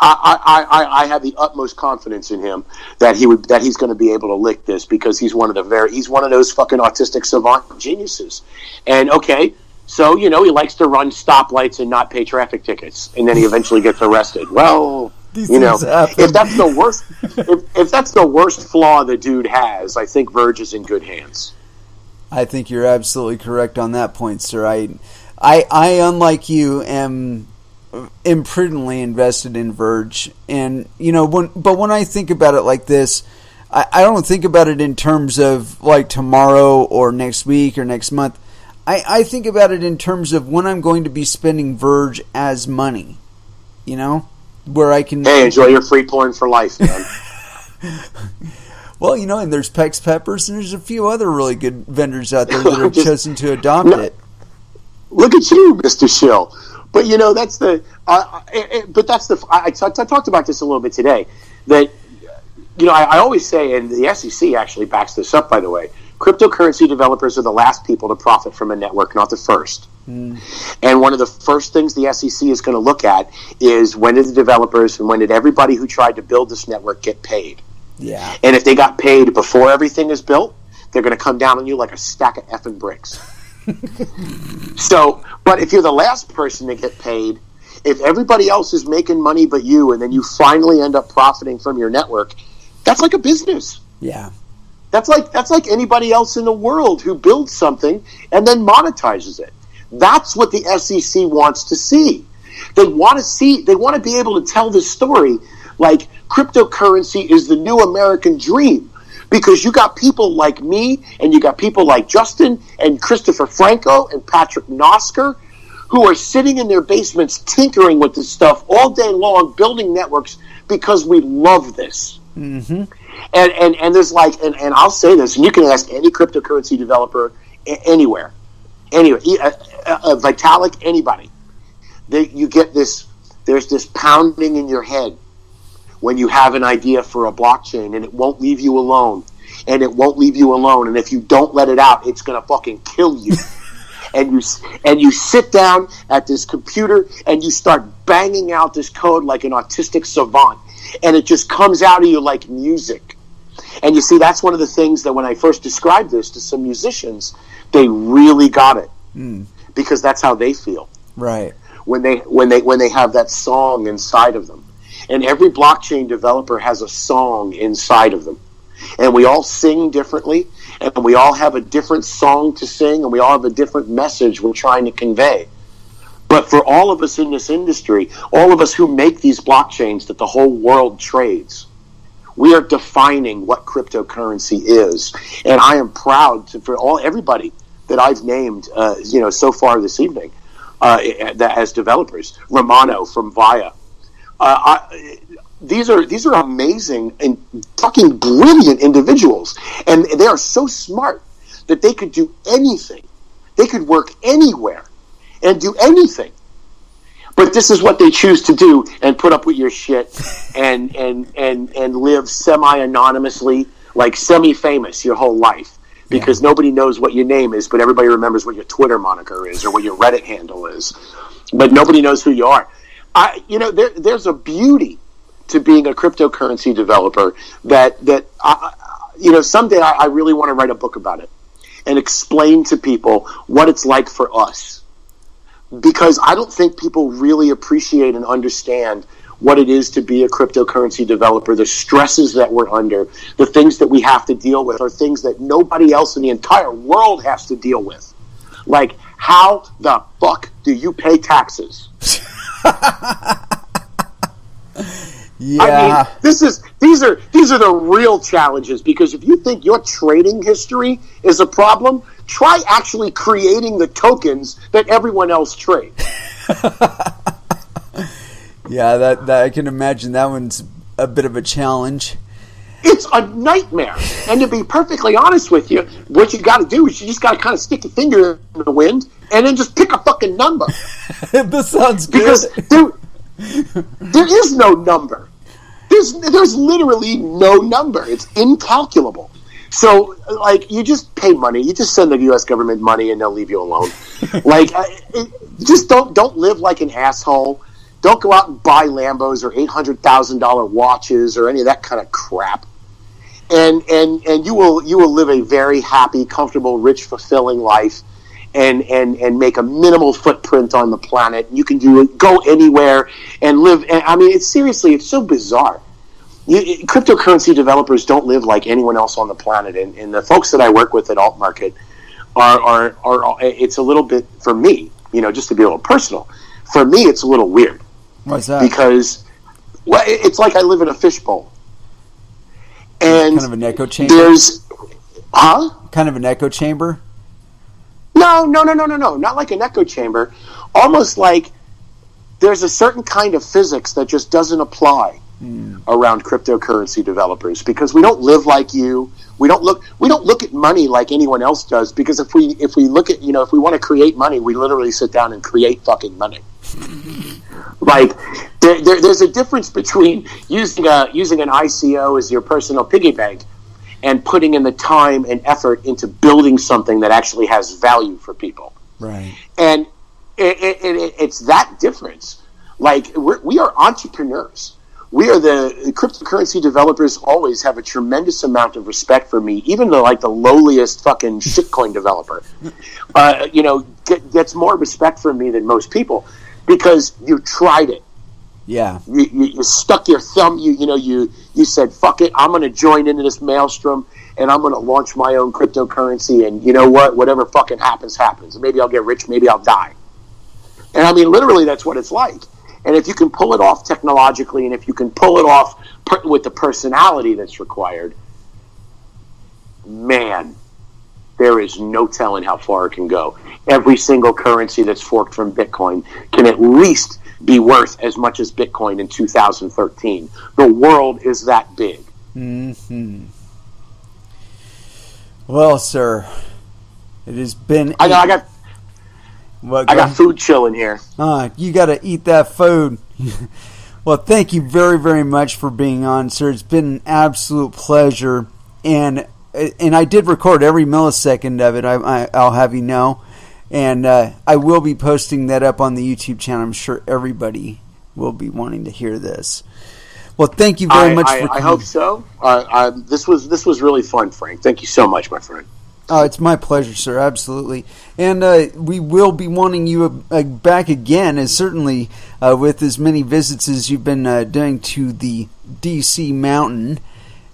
I have the utmost confidence in him that he's going to be able to lick this, because he's one of those fucking autistic savant geniuses. And okay, so he likes to run stoplights and not pay traffic tickets, and then he eventually gets arrested. Well, if that's the worst flaw the dude has, I think Verge is in good hands. I think you're absolutely correct on that point, sir. I unlike you, am imprudently invested in Verge, and when I think about it like this, I don't think about it in terms of like tomorrow or next week or next month. I think about it in terms of when I'm going to be spending Verge as money, where I can... Hey, enjoy your free porn for life, man. Well, and there's Pex Peppers, and there's a few other really good vendors out there that have chosen to adopt it. Look at you, Mr. Shill. But, I talked about this a little bit today, that, I always say, and the SEC actually backs this up, by the way, cryptocurrency developers are the last people to profit from a network, not the first. And one of the first things the SEC is going to look at is when did the developers and when did everybody who tried to build this network get paid? Yeah. And if they got paid before everything is built, they're going to come down on you like a stack of effing bricks. But if you're the last person to get paid, if everybody else is making money but you, and then you finally end up profiting from your network, that's like a business. Yeah. That's like anybody else in the world who builds something and then monetizes it. That's what the SEC wants to see. They want to be able to tell this story like cryptocurrency is the new American dream, because you got people like me and you got people like Justin and Christopher Franco and Patrick Nosker who are sitting in their basements tinkering with this stuff all day long, building networks because we love this. Mm-hmm. And there's like, and I'll say this, and you can ask any cryptocurrency developer anywhere, Vitalik, anybody. You get this, there's this pounding in your head when you have an idea for a blockchain, and it won't leave you alone. And it won't leave you alone. And if you don't let it out, it's going to fucking kill you. And you sit down at this computer and you start banging out this code like an autistic savant. And it just comes out of you like music. And you see, that's one of the things that when I first described this to some musicians, they really got it. Because that's how they feel. Right. When they have that song inside of them. And every blockchain developer has a song inside of them. And we all sing differently, and we all have a different song to sing, and we all have a different message we're trying to convey. But for all of us in this industry, all of us who make these blockchains that the whole world trades, we are defining what cryptocurrency is. And I am proud for everybody that I've named, so far this evening, as developers. Romano from Via. These are amazing and fucking brilliant individuals, and they are so smart that they could do anything. They could work anywhere and do anything. But this is what they choose to do, and put up with your shit and live semi-anonymously, like semi-famous your whole life, because nobody knows what your name is, but everybody remembers what your Twitter moniker is or what your Reddit handle is. But nobody knows who you are. There's a beauty to being a cryptocurrency developer that someday I really want to write a book about it and explain to people what it's like for us, because I don't think people really appreciate and understand what it is to be a cryptocurrency developer. The stresses that we're under, the things that we have to deal with, are things that nobody else in the entire world has to deal with. Like, how the fuck do you pay taxes? Yeah. I mean, these are the real challenges, because if you think your trading history is a problem, try actually creating the tokens that everyone else trades. Yeah, that I can imagine that one's a bit of a challenge. It's a nightmare. And to be perfectly honest with you, what you got to do is you just got to kind of stick your finger in the wind and then just pick a fucking number. This sounds good. Because there is no number. There's literally no number. It's incalculable. So, like, you just pay money. You just send the U.S. government money, and they'll leave you alone. Like, just don't live like an asshole. Don't go out and buy Lambos or $800,000 watches or any of that kind of crap. And you will live a very happy, comfortable, rich, fulfilling life. And make a minimal footprint on the planet. You can go anywhere and live. I mean, it's so bizarre. Cryptocurrency developers don't live like anyone else on the planet. And the folks that I work with at Alt Market are it's a little bit, for me, just to be a little personal, for me it's a little weird. Why's that? Because it's like I live in a fishbowl. And kind of an echo chamber? Kind of an echo chamber? No. Not like an echo chamber. Almost like there's a certain kind of physics that just doesn't apply around cryptocurrency developers, because we don't live like you. We don't look at money like anyone else does, because if we look at, if we want to create money, we literally sit down and create fucking money. Like there's a difference between using an ICO as your personal piggy bank and putting in the time and effort into building something that actually has value for people. Right. And it's that difference. Like, we are entrepreneurs. We are the cryptocurrency developers. Always have a tremendous amount of respect for me, even the lowliest fucking shitcoin developer. Gets more respect from me than most people, because you tried it. Yeah. You stuck your thumb. You said, "Fuck it, I'm going to join into this maelstrom, and I'm going to launch my own cryptocurrency. And you know what? Whatever fucking happens, happens. Maybe I'll get rich. Maybe I'll die." And I mean, literally, that's what it's like. And if you can pull it off technologically, and if you can pull it off with the personality that's required, man, there is no telling how far it can go. Every single currency that's forked from Bitcoin can at least be worth as much as Bitcoin in 2013. The world is that big. Mm-hmm. Well, sir, it has been... I got food chilling here. You got to eat that food. Well, thank you very, very much for being on, sir. It's been an absolute pleasure. And I did record every millisecond of it, I'll have you know. And I will be posting that up on the YouTube channel. I'm sure everybody will be wanting to hear this. Well, thank you very much for coming. I hope so. This was really fun, Frank. Thank you so much, my friend. Oh, it's my pleasure, sir. Absolutely. And we will be wanting you back again, as certainly with as many visits as you've been doing to the D.C. mountain.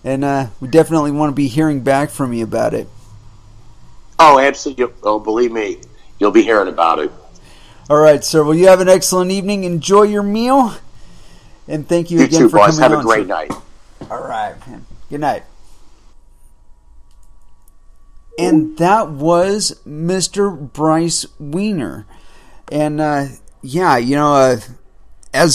And we definitely want to be hearing back from you about it. Oh, absolutely. Oh, believe me, you'll be hearing about it. All right, sir. Well, you have an excellent evening. Enjoy your meal. And thank you again for coming on. You too, boss. Have a great night. All right, man. Good night. And that was Mr. Bryce Weiner. And, as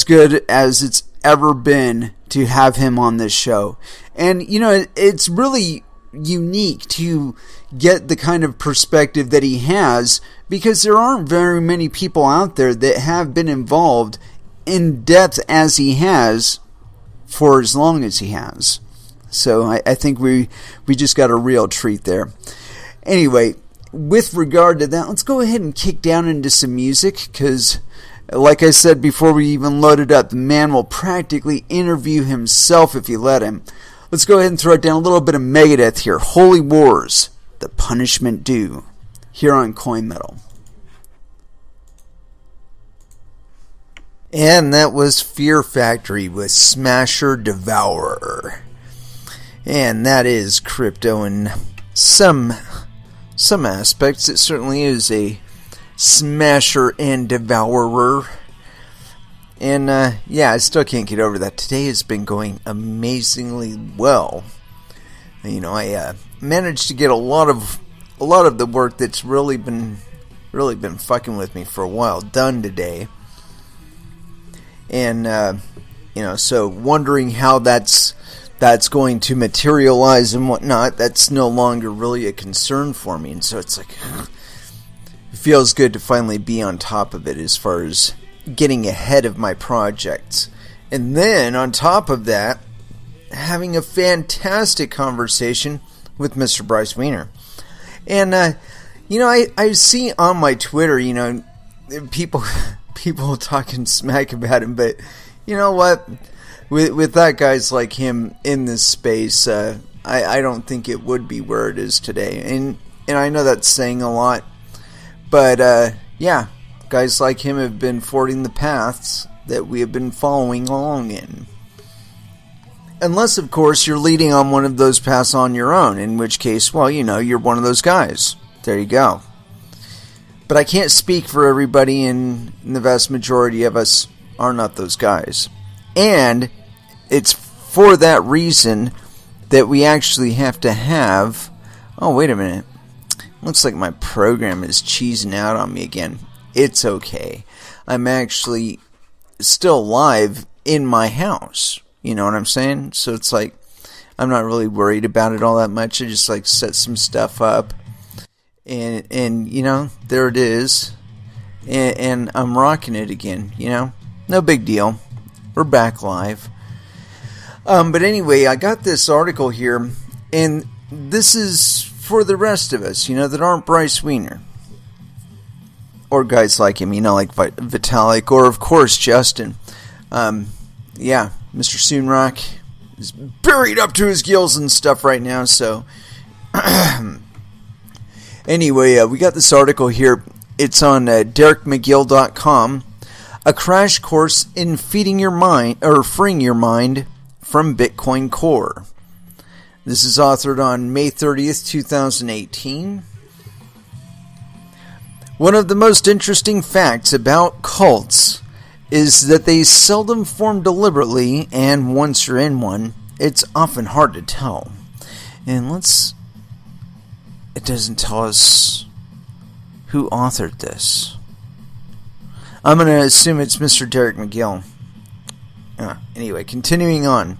good as it's ever been to have him on this show. And, it's really unique to get the kind of perspective that he has, because there aren't very many people out there that have been involved in depth as he has for as long as he has. So I think we just got a real treat there. Anyway, with regard to that, let's go ahead and kick down into some music, because like I said before we even loaded up, the man will practically interview himself if you let him. Let's go ahead and throw down a little bit of Megadeth here. Holy Wars, The Punishment Due, here on Coin Metal. And that was Fear Factory with Smasher Devourer. And that is crypto in some aspects. It certainly is a smasher and devourer. And I still can't get over that. Today has been going amazingly well. I managed to get a lot of the work that's really been fucking with me for a while done today. And so wondering how that's going to materialize and whatnot, that's no longer really a concern for me. And so it's like, it feels good to finally be on top of it as far as getting ahead of my projects. And then on top of that, having a fantastic conversation with Mr. Bryce Weiner. And I see on my Twitter, people talking smack about him, but you know what? With that guys like him in this space, I don't think it would be where it is today. And I know that's saying a lot, but guys like him have been fording the paths that we have been following along in. Unless, of course, you're leading on one of those paths on your own, in which case, well, you're one of those guys. There you go. But I can't speak for everybody, and the vast majority of us are not those guys. And it's for that reason that we actually have to have... Oh, wait a minute. Looks like my program is cheesing out on me again. It's okay. I'm actually still live in my house. You know what I'm saying? So it's like, I'm not really worried about it all that much. I just set some stuff up. And there it is. And I'm rocking it again, No big deal. We're back live. But anyway, I got this article here, and this is for the rest of us, that aren't Bryce Weiner. Or guys like him, like Vitalik, or of course Justin. Mr. Soonrock is buried up to his gills and stuff right now, so... Anyway, we got this article here. It's on DerekMcGill.com. A crash course in freeing your mind from Bitcoin Core. This is authored on May 30th, 2018. One of the most interesting facts about cults is that they seldom form deliberately, and once you're in one, it's often hard to tell. And it doesn't tell us who authored this. I'm going to assume it's Mr. Derek McGill. Anyway, continuing on.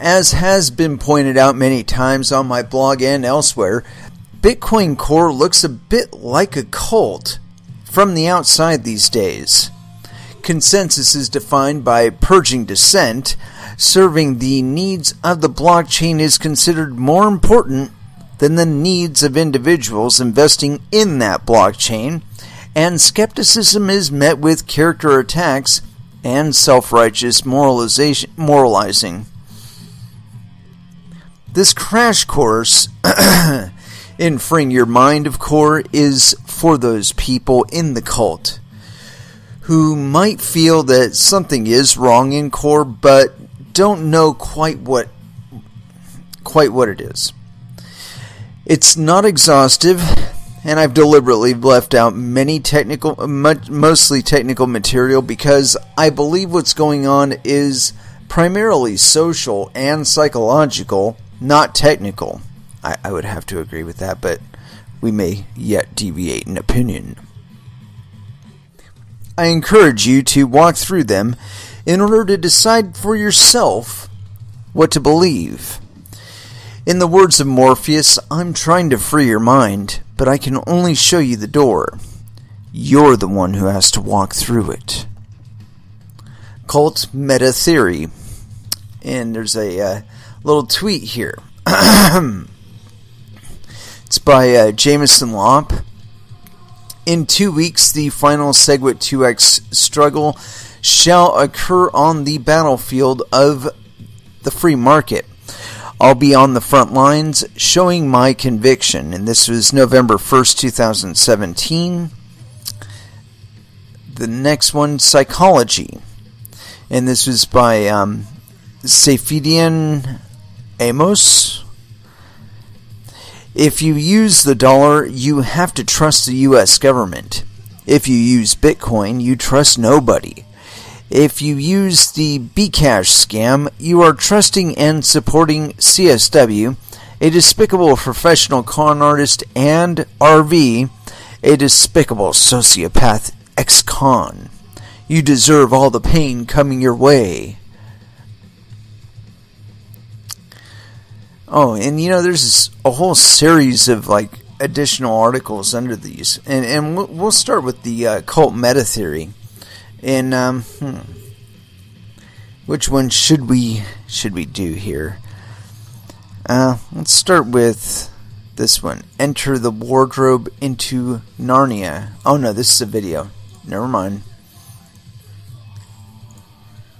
As has been pointed out many times on my blog and elsewhere, Bitcoin Core looks a bit like a cult from the outside these days. Consensus is defined by purging dissent. Serving the needs of the blockchain is considered more important than the needs of individuals investing in that blockchain, and skepticism is met with character attacks and self-righteous moralizing. This crash course in freeing your mind of Core is for those people in the cult who might feel that something is wrong in Core but don't know quite what it is. It's not exhaustive, and I've deliberately left out mostly technical material because I believe what's going on is primarily social and psychological, not technical. I would have to agree with that, but we may yet deviate in opinion. I encourage you to walk through them in order to decide for yourself what to believe. In the words of Morpheus, I'm trying to free your mind, but I can only show you the door. You're the one who has to walk through it. Cult meta theory. And there's a little tweet here. It's by Jameson Lopp. In 2 weeks, the final SegWit 2x struggle shall occur on the battlefield of the free market. I'll be on the front lines showing my conviction. And this was November 1st, 2017. The next one, Psychology. And this was by Saifidian Amos. If you use the dollar, you have to trust the U.S. government. If you use Bitcoin, you trust nobody. If you use the Bcash scam, you are trusting and supporting CSW, a despicable professional con artist, and RV, a despicable sociopath ex-con. You deserve all the pain coming your way. Oh, and there's a whole series of additional articles under these, and we'll start with the cult meta theory. And which one should we do here? Let's start with this one. Enter the wardrobe into Narnia. Oh no, this is a video. Never mind.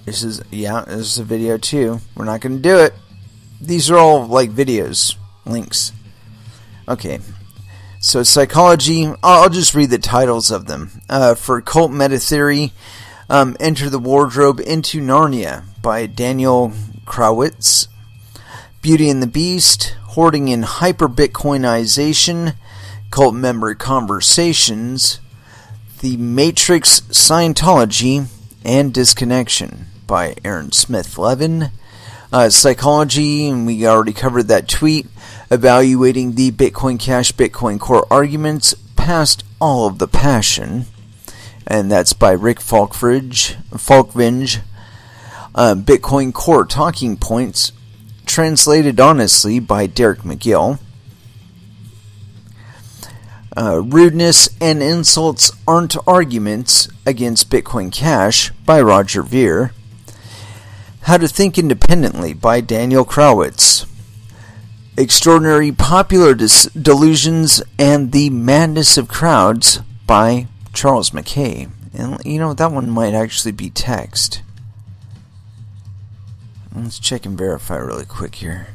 This is a video too. We're not going to do it. These are all videos, links. Okay. So Psychology, I'll just read the titles of them. For Cult Meta Theory, Enter the Wardrobe into Narnia by Daniel Krawitz. Beauty and the Beast, Hoarding and Hyper-Bitcoinization, Cult Member Conversations, The Matrix, Scientology, and Disconnection by Aaron Smith-Levin. Psychology, and we already covered that tweet, evaluating the Bitcoin Cash, Bitcoin Core arguments past all of the passion. And that's by Rick Falkvinge. Bitcoin Core Talking Points, translated honestly by Derek McGill. Rudeness and Insults Aren't Arguments Against Bitcoin Cash by Roger Ver. How to Think Independently by Daniel Krawitz. Extraordinary Popular Delusions and the Madness of Crowds by Charles McKay. And that one might actually be text. Let's check and verify really quick here.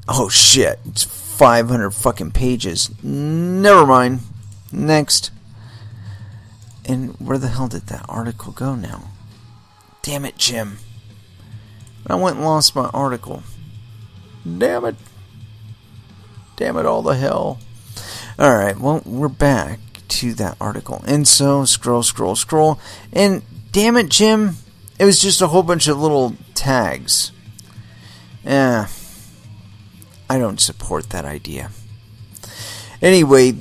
Oh shit, it's 500 fucking pages. Never mind. Next. And where the hell did that article go now? Damn it, Jim. I went and lost my article. Damn it. Damn it all the hell. Alright, well, we're back to that article. And so, scroll. And damn it, Jim. It was just a whole bunch of little tags. I don't support that idea. Anyway,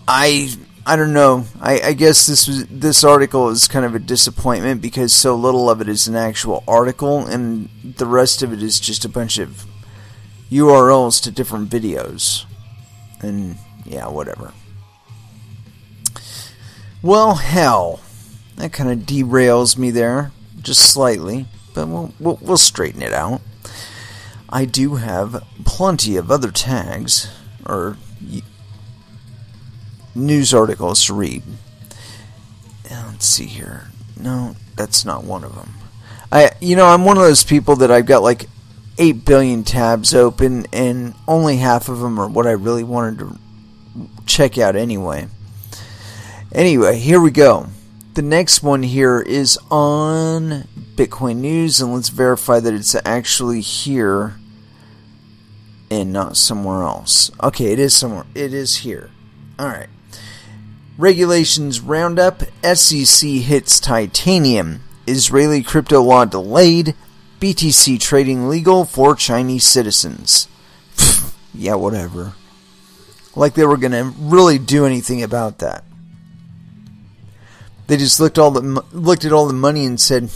I I don't know. I guess this article is kind of a disappointment because so little of it is an actual article, and the rest of it is just a bunch of URLs to different videos. And yeah, whatever. Well, hell, that kind of derails me there, just slightly, but we'll straighten it out. I do have plenty of other tags, or news articles to read. Let's see here. No, that's not one of them. I'm one of those people that I've got like 8 billion tabs open, and only half of them are what I really wanted to check out anyway. Anyway, here we go. The next one here is on Bitcoin News, and let's verify that it's actually here and not somewhere else. Okay, it is somewhere. It is here. Alright. Regulations Roundup. SEC hits titanium. Israeli crypto law delayed. BTC trading legal for Chinese citizens. Yeah, whatever. Like they were going to really do anything about that. They just looked at all the money and said,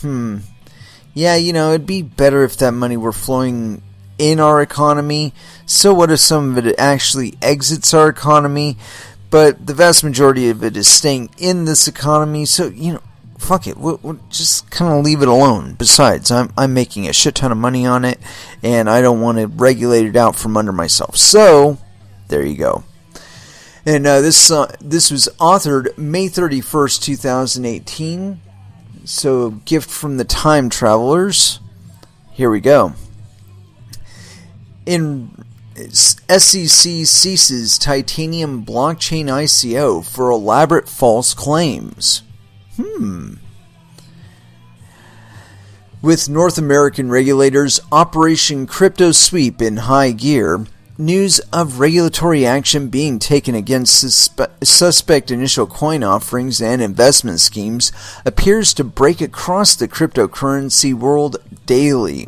yeah, it'd be better if that money were flowing in our economy. So what if some of it actually exits our economy? But the vast majority of it is staying in this economy. So, fuck it. We'll just kind of leave it alone. Besides, I'm making a shit ton of money on it, and I don't want to regulate it out from under myself. So, there you go. And this was authored May 31st, 2018. So, gift from the time travelers. Here we go. SEC ceases titanium blockchain ICO for elaborate false claims. With North American regulators Operation Crypto Sweep in high gear, news of regulatory action being taken against suspect initial coin offerings and investment schemes appears to break across the cryptocurrency world daily.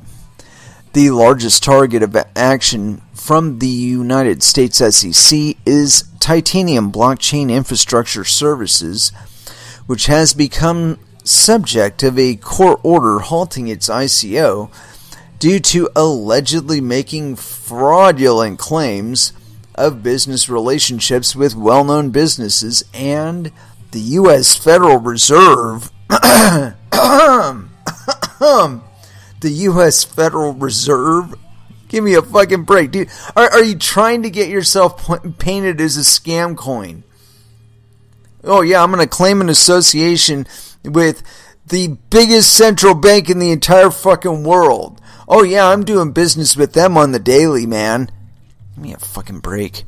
The largest target of action from the United States SEC is Titanium Blockchain Infrastructure Services, which has become subject of a court order halting its ICO due to allegedly making fraudulent claims of business relationships with well-known businesses and the U.S. Federal Reserve. The U.S. Federal Reserve? Give me a fucking break, dude. Are you trying to get yourself painted as a scam coin? Oh yeah, I'm going to claim an association with the biggest central bank in the entire fucking world. Oh yeah, I'm doing business with them on the daily, man. Give me a fucking break.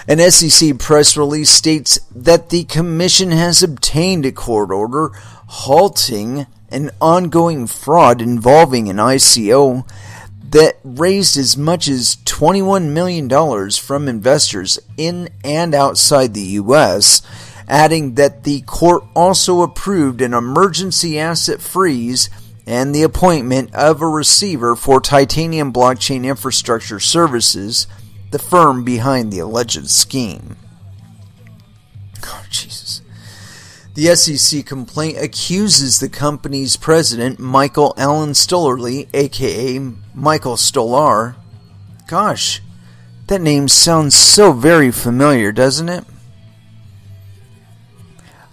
An SEC press release states that the commission has obtained a court order halting an ongoing fraud involving an ICO that raised as much as $21 million from investors in and outside the U.S., adding that the court also approved an emergency asset freeze and the appointment of a receiver for Titanium Blockchain Infrastructure Services, the firm behind the alleged scheme. Oh, Jesus. The SEC complaint accuses the company's president, Michael Allen Stollerly, a.k.a. Michael Stolar. Gosh, that name sounds so very familiar, doesn't it?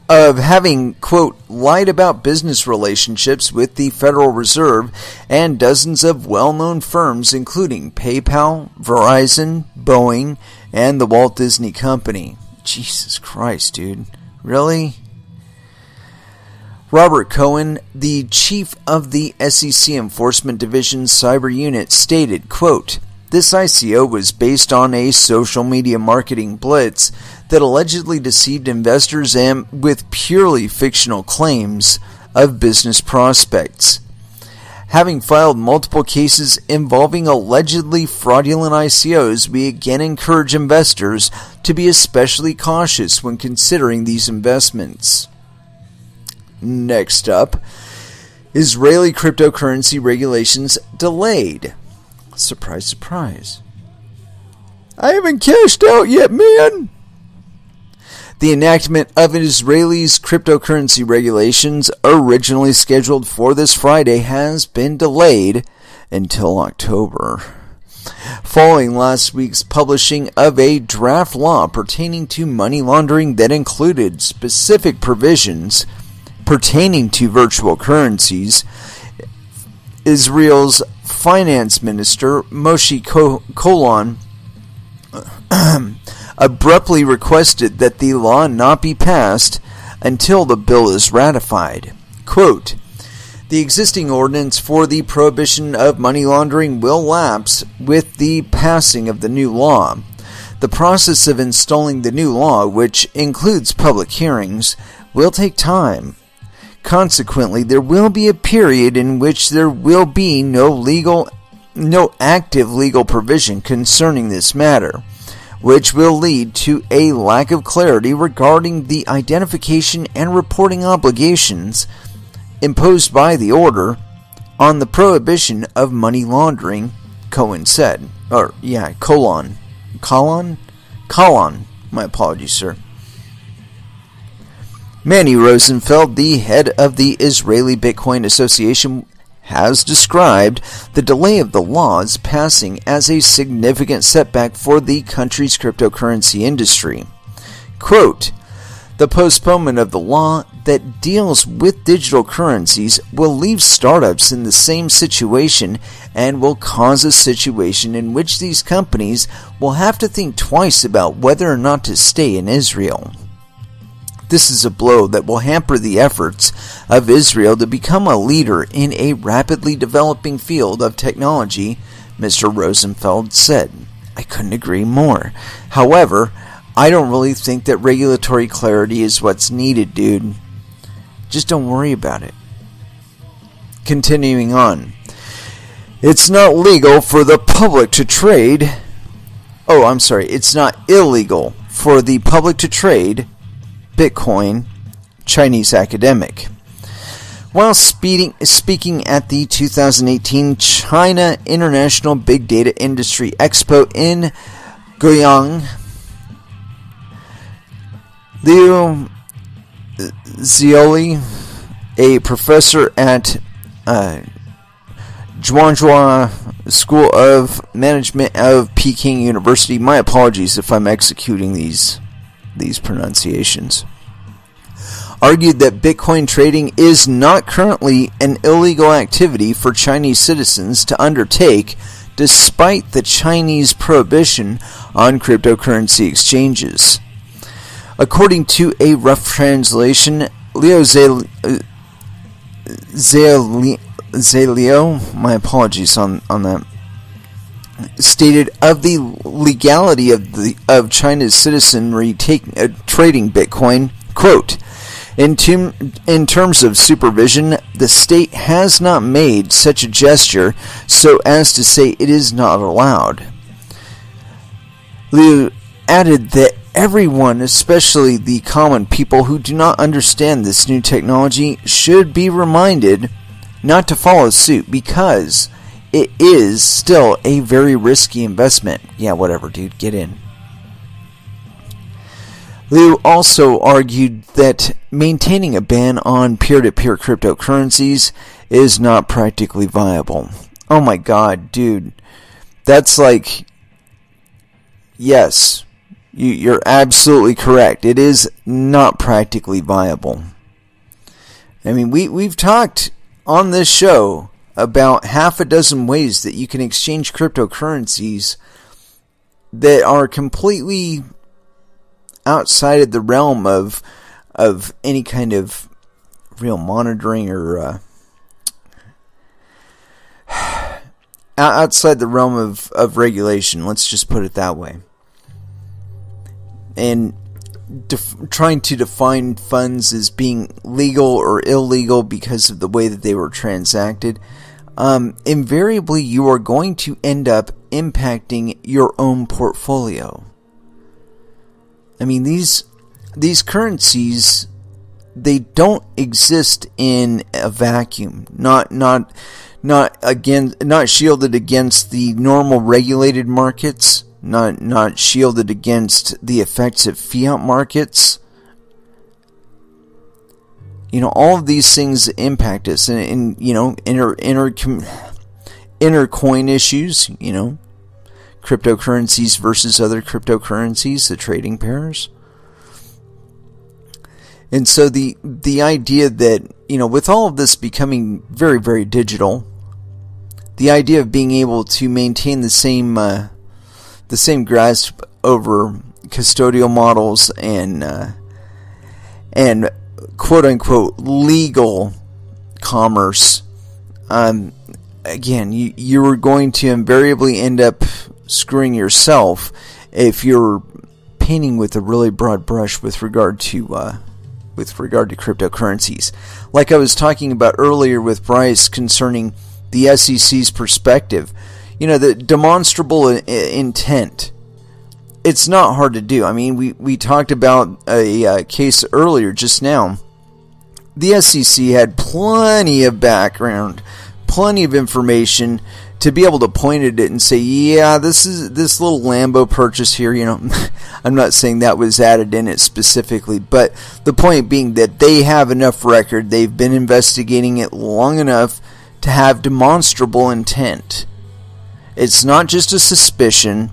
Of having, quote, lied about business relationships with the Federal Reserve and dozens of well-known firms including PayPal, Verizon, Boeing, and the Walt Disney Company. Jesus Christ, dude. Really? Robert Cohen, the chief of the SEC Enforcement Division's cyber unit, stated, quote, this ICO was based on a social media marketing blitz that allegedly deceived investors and with purely fictional claims of business prospects. Having filed multiple cases involving allegedly fraudulent ICOs, we again encourage investors to be especially cautious when considering these investments. Next up, Israeli cryptocurrency regulations delayed. Surprise, surprise. I haven't cashed out yet, man. The enactment of Israel's cryptocurrency regulations, originally scheduled for this Friday, has been delayed until October, following last week's publishing of a draft law pertaining to money laundering that included specific provisions pertaining to virtual currencies. Israel's finance minister, Moshe Kolon, abruptly requested that the law not be passed until the bill is ratified. Quote, "The existing ordinance for the prohibition of money laundering will lapse with the passing of the new law. The process of installing the new law, which includes public hearings, will take time. Consequently, there will be a period in which there will be no active legal provision concerning this matter, which will lead to a lack of clarity regarding the identification and reporting obligations imposed by the order on the prohibition of money laundering," Cohen said. Kolon. My apologies, sir. Manny Rosenfeld, the head of the Israeli Bitcoin Association, has described the delay of the law's passing as a significant setback for the country's cryptocurrency industry. Quote, "The postponement of the law that deals with digital currencies will leave startups in the same situation and will cause a situation in which these companies will have to think twice about whether or not to stay in Israel. This is a blow that will hamper the efforts of Israel to become a leader in a rapidly developing field of technology," Mr. Rosenfeld said. I couldn't agree more. However, I don't really think that regulatory clarity is what's needed, dude. Just don't worry about it. Continuing on. It's not legal for the public to trade. It's not illegal for the public to trade Bitcoin, Chinese academic. While speaking at the 2018 China International Big Data Industry Expo in Guiyang, Liu Zioli, a professor at Zhuangzhou School of Management of Peking University, my apologies if I'm executing these pronunciations, argued that Bitcoin trading is not currently an illegal activity for Chinese citizens to undertake, despite the Chinese prohibition on cryptocurrency exchanges. According to a rough translation, Leo Zaleo, my apologies on that, stated of the legality of China's citizenry trading Bitcoin, quote, in terms of supervision, the state has not made such a gesture so as to say it is not allowed. Liu added that everyone, especially the common people who do not understand this new technology, should be reminded not to follow suit because it is still a very risky investment. Yeah, whatever, dude. Get in. Liu also argued that maintaining a ban on peer-to-peer cryptocurrencies is not practically viable. Oh my god, dude. That's like... Yes, you're absolutely correct. It is not practically viable. I mean, we've talked on this show about half a dozen ways that you can exchange cryptocurrencies that are completely outside of the realm of any kind of real monitoring or outside the realm of regulation. Let's just put it that way. And trying to define funds as being legal or illegal because of the way that they were transacted, invariably you are going to end up impacting your own portfolio. I mean, these currencies, they don't exist in a vacuum. Not shielded against the normal regulated markets. Not shielded against the effects of fiat markets. all of these things impact us, and inner coin issues, cryptocurrencies versus other cryptocurrencies, the trading pairs. And so the idea that, with all of this becoming very, very digital, the idea of being able to maintain the same grasp over custodial models and quote unquote legal commerce, again, you're going to invariably end up screwing yourself if you're painting with a really broad brush with regard to cryptocurrencies. Like I was talking about earlier with Bryce concerning the SEC's perspective, the demonstrable intent. It's not hard to do. I mean, we talked about a case earlier just now. The SEC had plenty of background, plenty of information to be able to point at it and say, yeah, this little Lambo purchase here, I'm not saying that was added in it specifically, but the point being that they have enough record, they've been investigating it long enough to have demonstrable intent. It's not just a suspicion.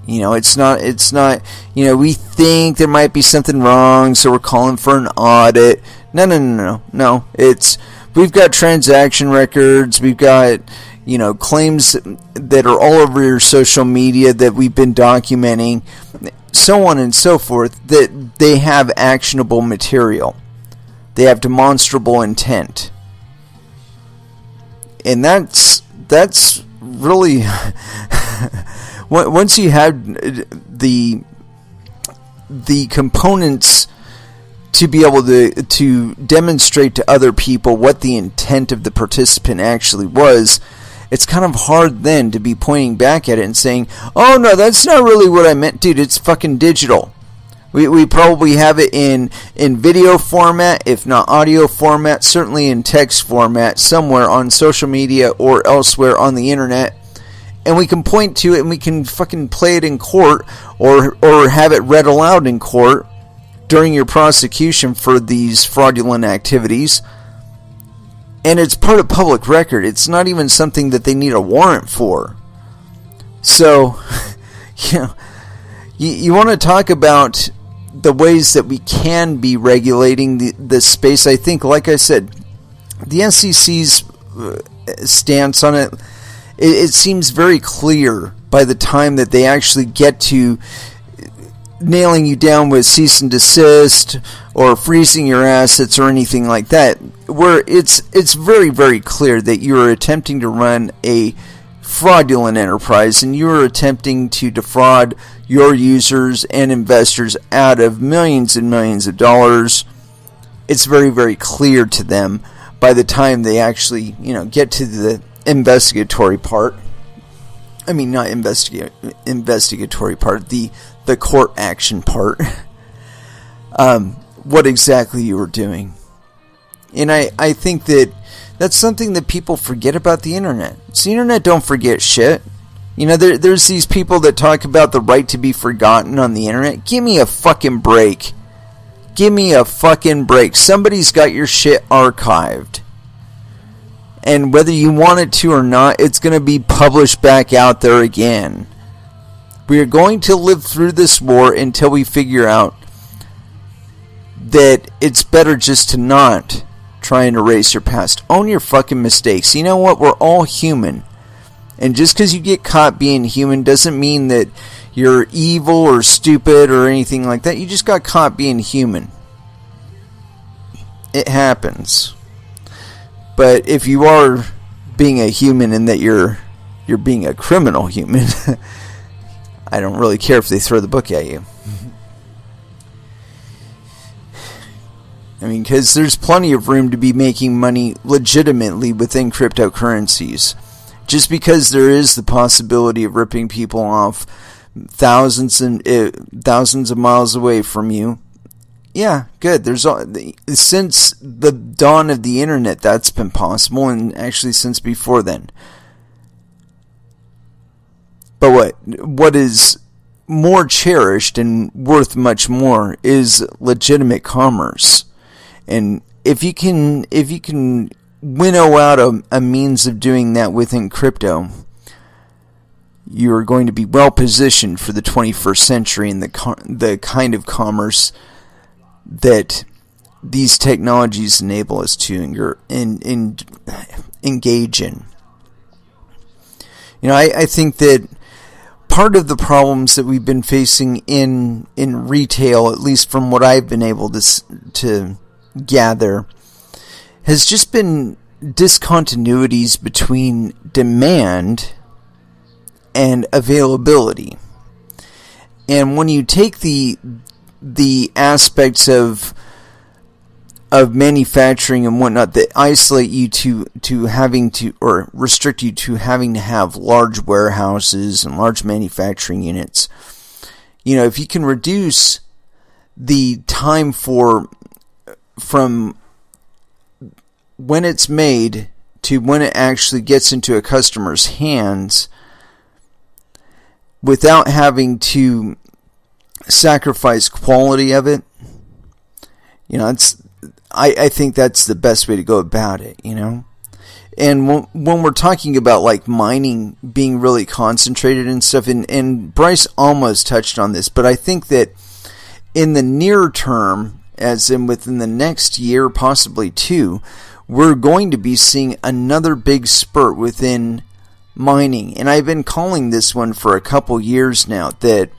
It's not, we think there might be something wrong, so we're calling for an audit. No. We've got transaction records, we've got, claims that are all over your social media that we've been documenting, so on and so forth, that they have actionable material. They have demonstrable intent. And that's really... Once you have the components to be able to demonstrate to other people what the intent of the participant actually was, it's kind of hard then to be pointing back at it and saying, oh no, that's not really what I meant. Dude, it's fucking digital. We probably have it in video format, if not audio format, certainly in text format, somewhere on social media or elsewhere on the internet. And we can point to it and we can fucking play it in court or have it read aloud in court during your prosecution for these fraudulent activities. And it's part of public record. It's not even something that they need a warrant for. So, you want to talk about the ways that we can be regulating the space. I think, like I said, the SEC's stance on it, it seems very clear by the time that they actually get to nailing you down with cease and desist or freezing your assets or anything like that, where it's very, very clear that you're attempting to run a fraudulent enterprise and you're attempting to defraud your users and investors out of millions and millions of dollars. It's very, very clear to them by the time they actually, get to the investigatory part. I mean, not investigatory part, the court action part. What exactly you were doing. And I think that's something that people forget about the internet. So the internet don't forget shit. There's these people that talk about the right to be forgotten on the internet. Give me a fucking break. Give me a fucking break. Somebody's got your shit archived. And whether you want it to or not, it's going to be published back out there again. We are going to live through this war until we figure out that it's better just to not try and erase your past. Own your fucking mistakes. You know what? We're all human. And just because you get caught being human doesn't mean that you're evil or stupid or anything like that. You just got caught being human. It happens. But if you are being a human and that you're being a criminal human, I don't really care if they throw the book at you. I mean, because there's plenty of room to be making money legitimately within cryptocurrencies. Just because there is the possibility of ripping people off thousands of miles away from you. Yeah, good. Since the dawn of the internet, that's been possible, and actually since before then. But what is more cherished and worth much more is legitimate commerce. And if you can winnow out a means of doing that within crypto, you are going to be well positioned for the 21st century and the kind of commerce that these technologies enable us to engage in. I think that part of the problems that we've been facing in retail, at least from what I've been able to gather, has just been discontinuities between demand and availability. And when you take the aspects of manufacturing and whatnot that isolate you to having to, or restrict you to having to have large warehouses and large manufacturing units, if you can reduce the time from when it's made to when it actually gets into a customer's hands without having to sacrifice quality of it, I think that's the best way to go about it, And when we're talking about like mining being really concentrated and stuff, and Bryce almost touched on this, but I think that in the near term, as in within the next year, possibly two, we're going to be seeing another big spurt within mining. And I've been calling this one for a couple years now, that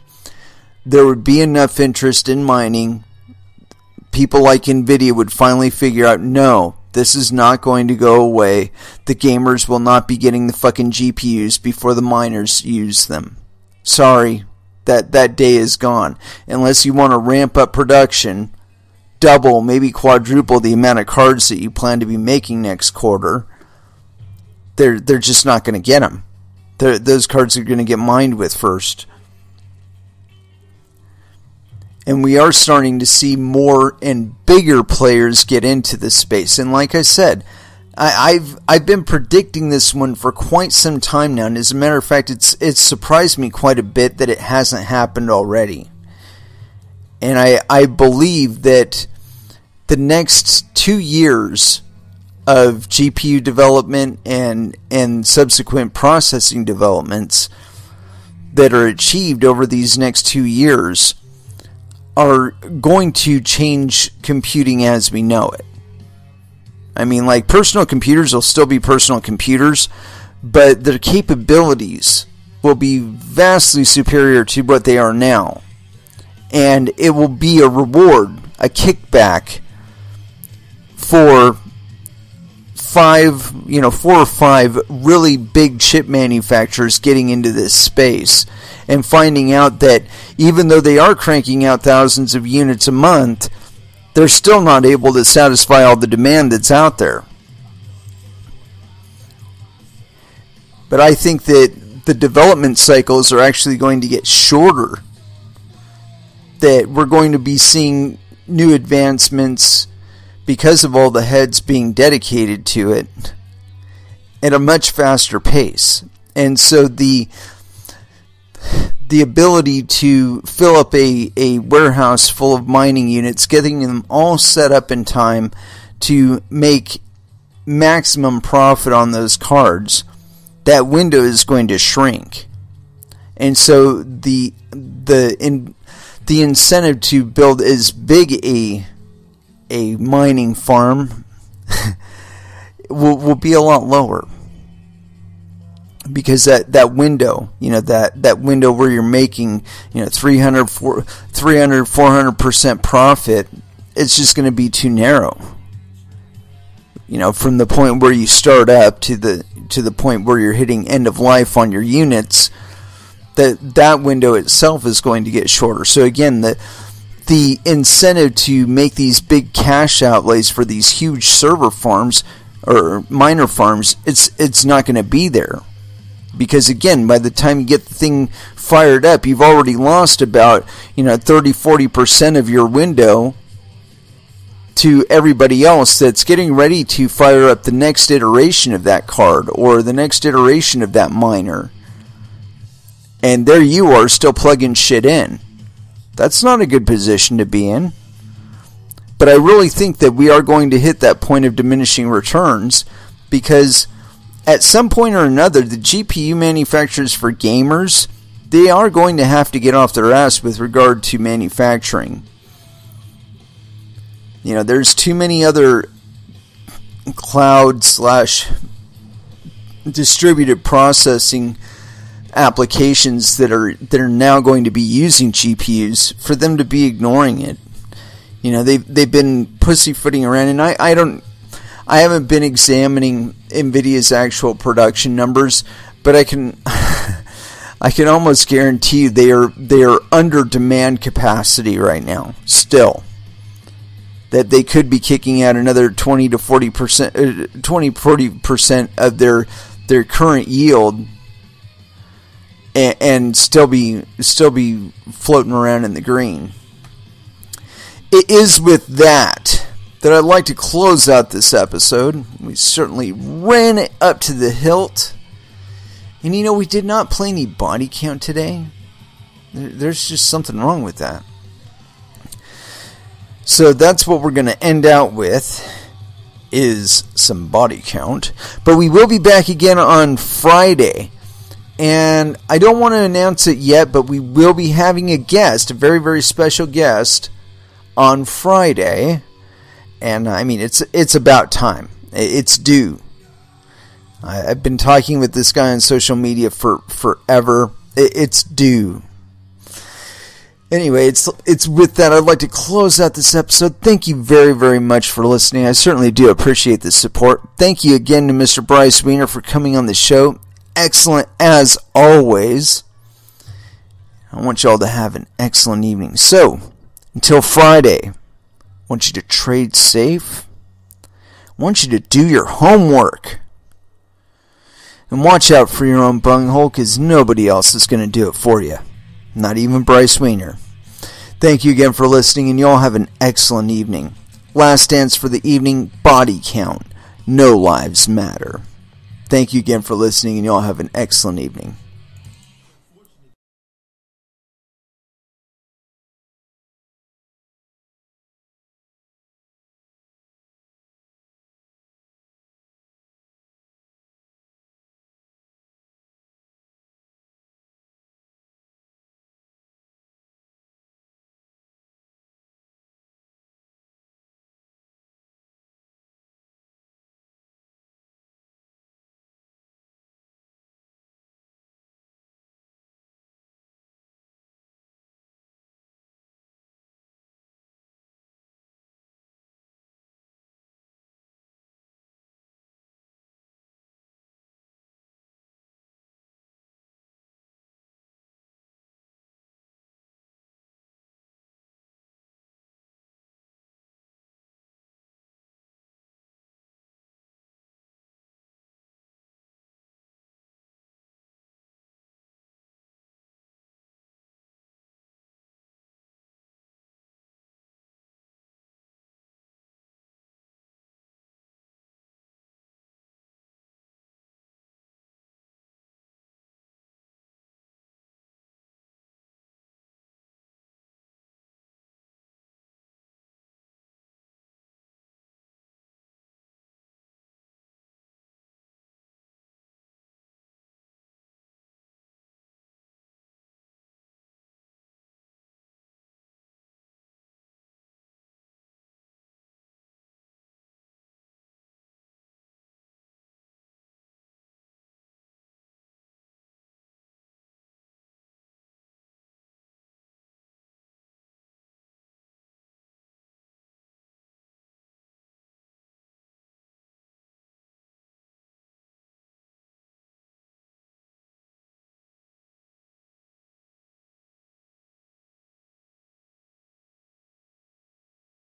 there would be enough interest in mining. People like NVIDIA would finally figure out, no, this is not going to go away. The gamers will not be getting the fucking GPUs before the miners use them. Sorry, that day is gone. Unless you want to ramp up production, double, maybe quadruple the amount of cards that you plan to be making next quarter, they're just not going to get them. Those cards are going to get mined with first. And we are starting to see more and bigger players get into this space. And like I said, I've been predicting this one for quite some time now. And as a matter of fact, it's surprised me quite a bit that it hasn't happened already. And I believe that the next 2 years of GPU development and subsequent processing developments that are achieved over these next 2 years are going to change computing as we know it. I mean, like, personal computers will still be personal computers, but their capabilities will be vastly superior to what they are now. And it will be a reward, a kickback for 4 or 5 really big chip manufacturers getting into this space and finding out that even though they are cranking out thousands of units a month, they're still not able to satisfy all the demand that's out there. But I think that the development cycles are actually going to get shorter. That we're going to be seeing new advancements because of all the heads being dedicated to it at a much faster pace. And so the ability to fill up a warehouse full of mining units, getting them all set up in time to make maximum profit on those cards, that window is going to shrink. And so the incentive to build as big a mining farm will be a lot lower. Because that window, that window where you're making, 300, 400% profit, it's just going to be too narrow. From the point where you start up to the point where you're hitting end of life on your units, that window itself is going to get shorter. So again, the incentive to make these big cash outlays for these huge server farms or miner farms, it's not going to be there. Because again, by the time you get the thing fired up, you've already lost about 30-40% of your window to everybody else that's getting ready to fire up the next iteration of that card or the next iteration of that miner. And there you are still plugging shit in. That's not a good position to be in. But I really think that we are going to hit that point of diminishing returns, because at some point or another, the GPU manufacturers for gamers, they are going to have to get off their ass with regard to manufacturing. You know, there's too many other cloud / distributed processing applications that are now going to be using GPUs for them to be ignoring it. You know, they've been pussyfooting around, and I haven't been examining NVIDIA's actual production numbers, but I can almost guarantee you they are under demand capacity right now still. That they could be kicking out another 20 to 40% of their current yield, and still be floating around in the green. It is with that I'd like to close out this episode. We certainly ran it up to the hilt. And you know, we did not play any body count today. There's just something wrong with that. So that's what we're going to end out with, is some body count. But we will be back again on Friday. And I don't want to announce it yet, but we will be having a guest, a very, very special guest, on Friday. And I mean, it's about time. It's due. I've been talking with this guy on social media for forever. It's due. Anyway, it's with that I'd like to close out this episode. Thank you very, very much for listening. I certainly do appreciate the support. Thank you again to Mr. Bryce Weiner for coming on the show. Excellent as always. I want you all to have an excellent evening. So, until Friday, I want you to trade safe. I want you to do your homework. And watch out for your own bunghole, because nobody else is going to do it for you. Not even Bryce Weiner. Thank you again for listening, and you all have an excellent evening. Last dance for the evening, body count. No lives matter. Thank you again for listening, and you all have an excellent evening.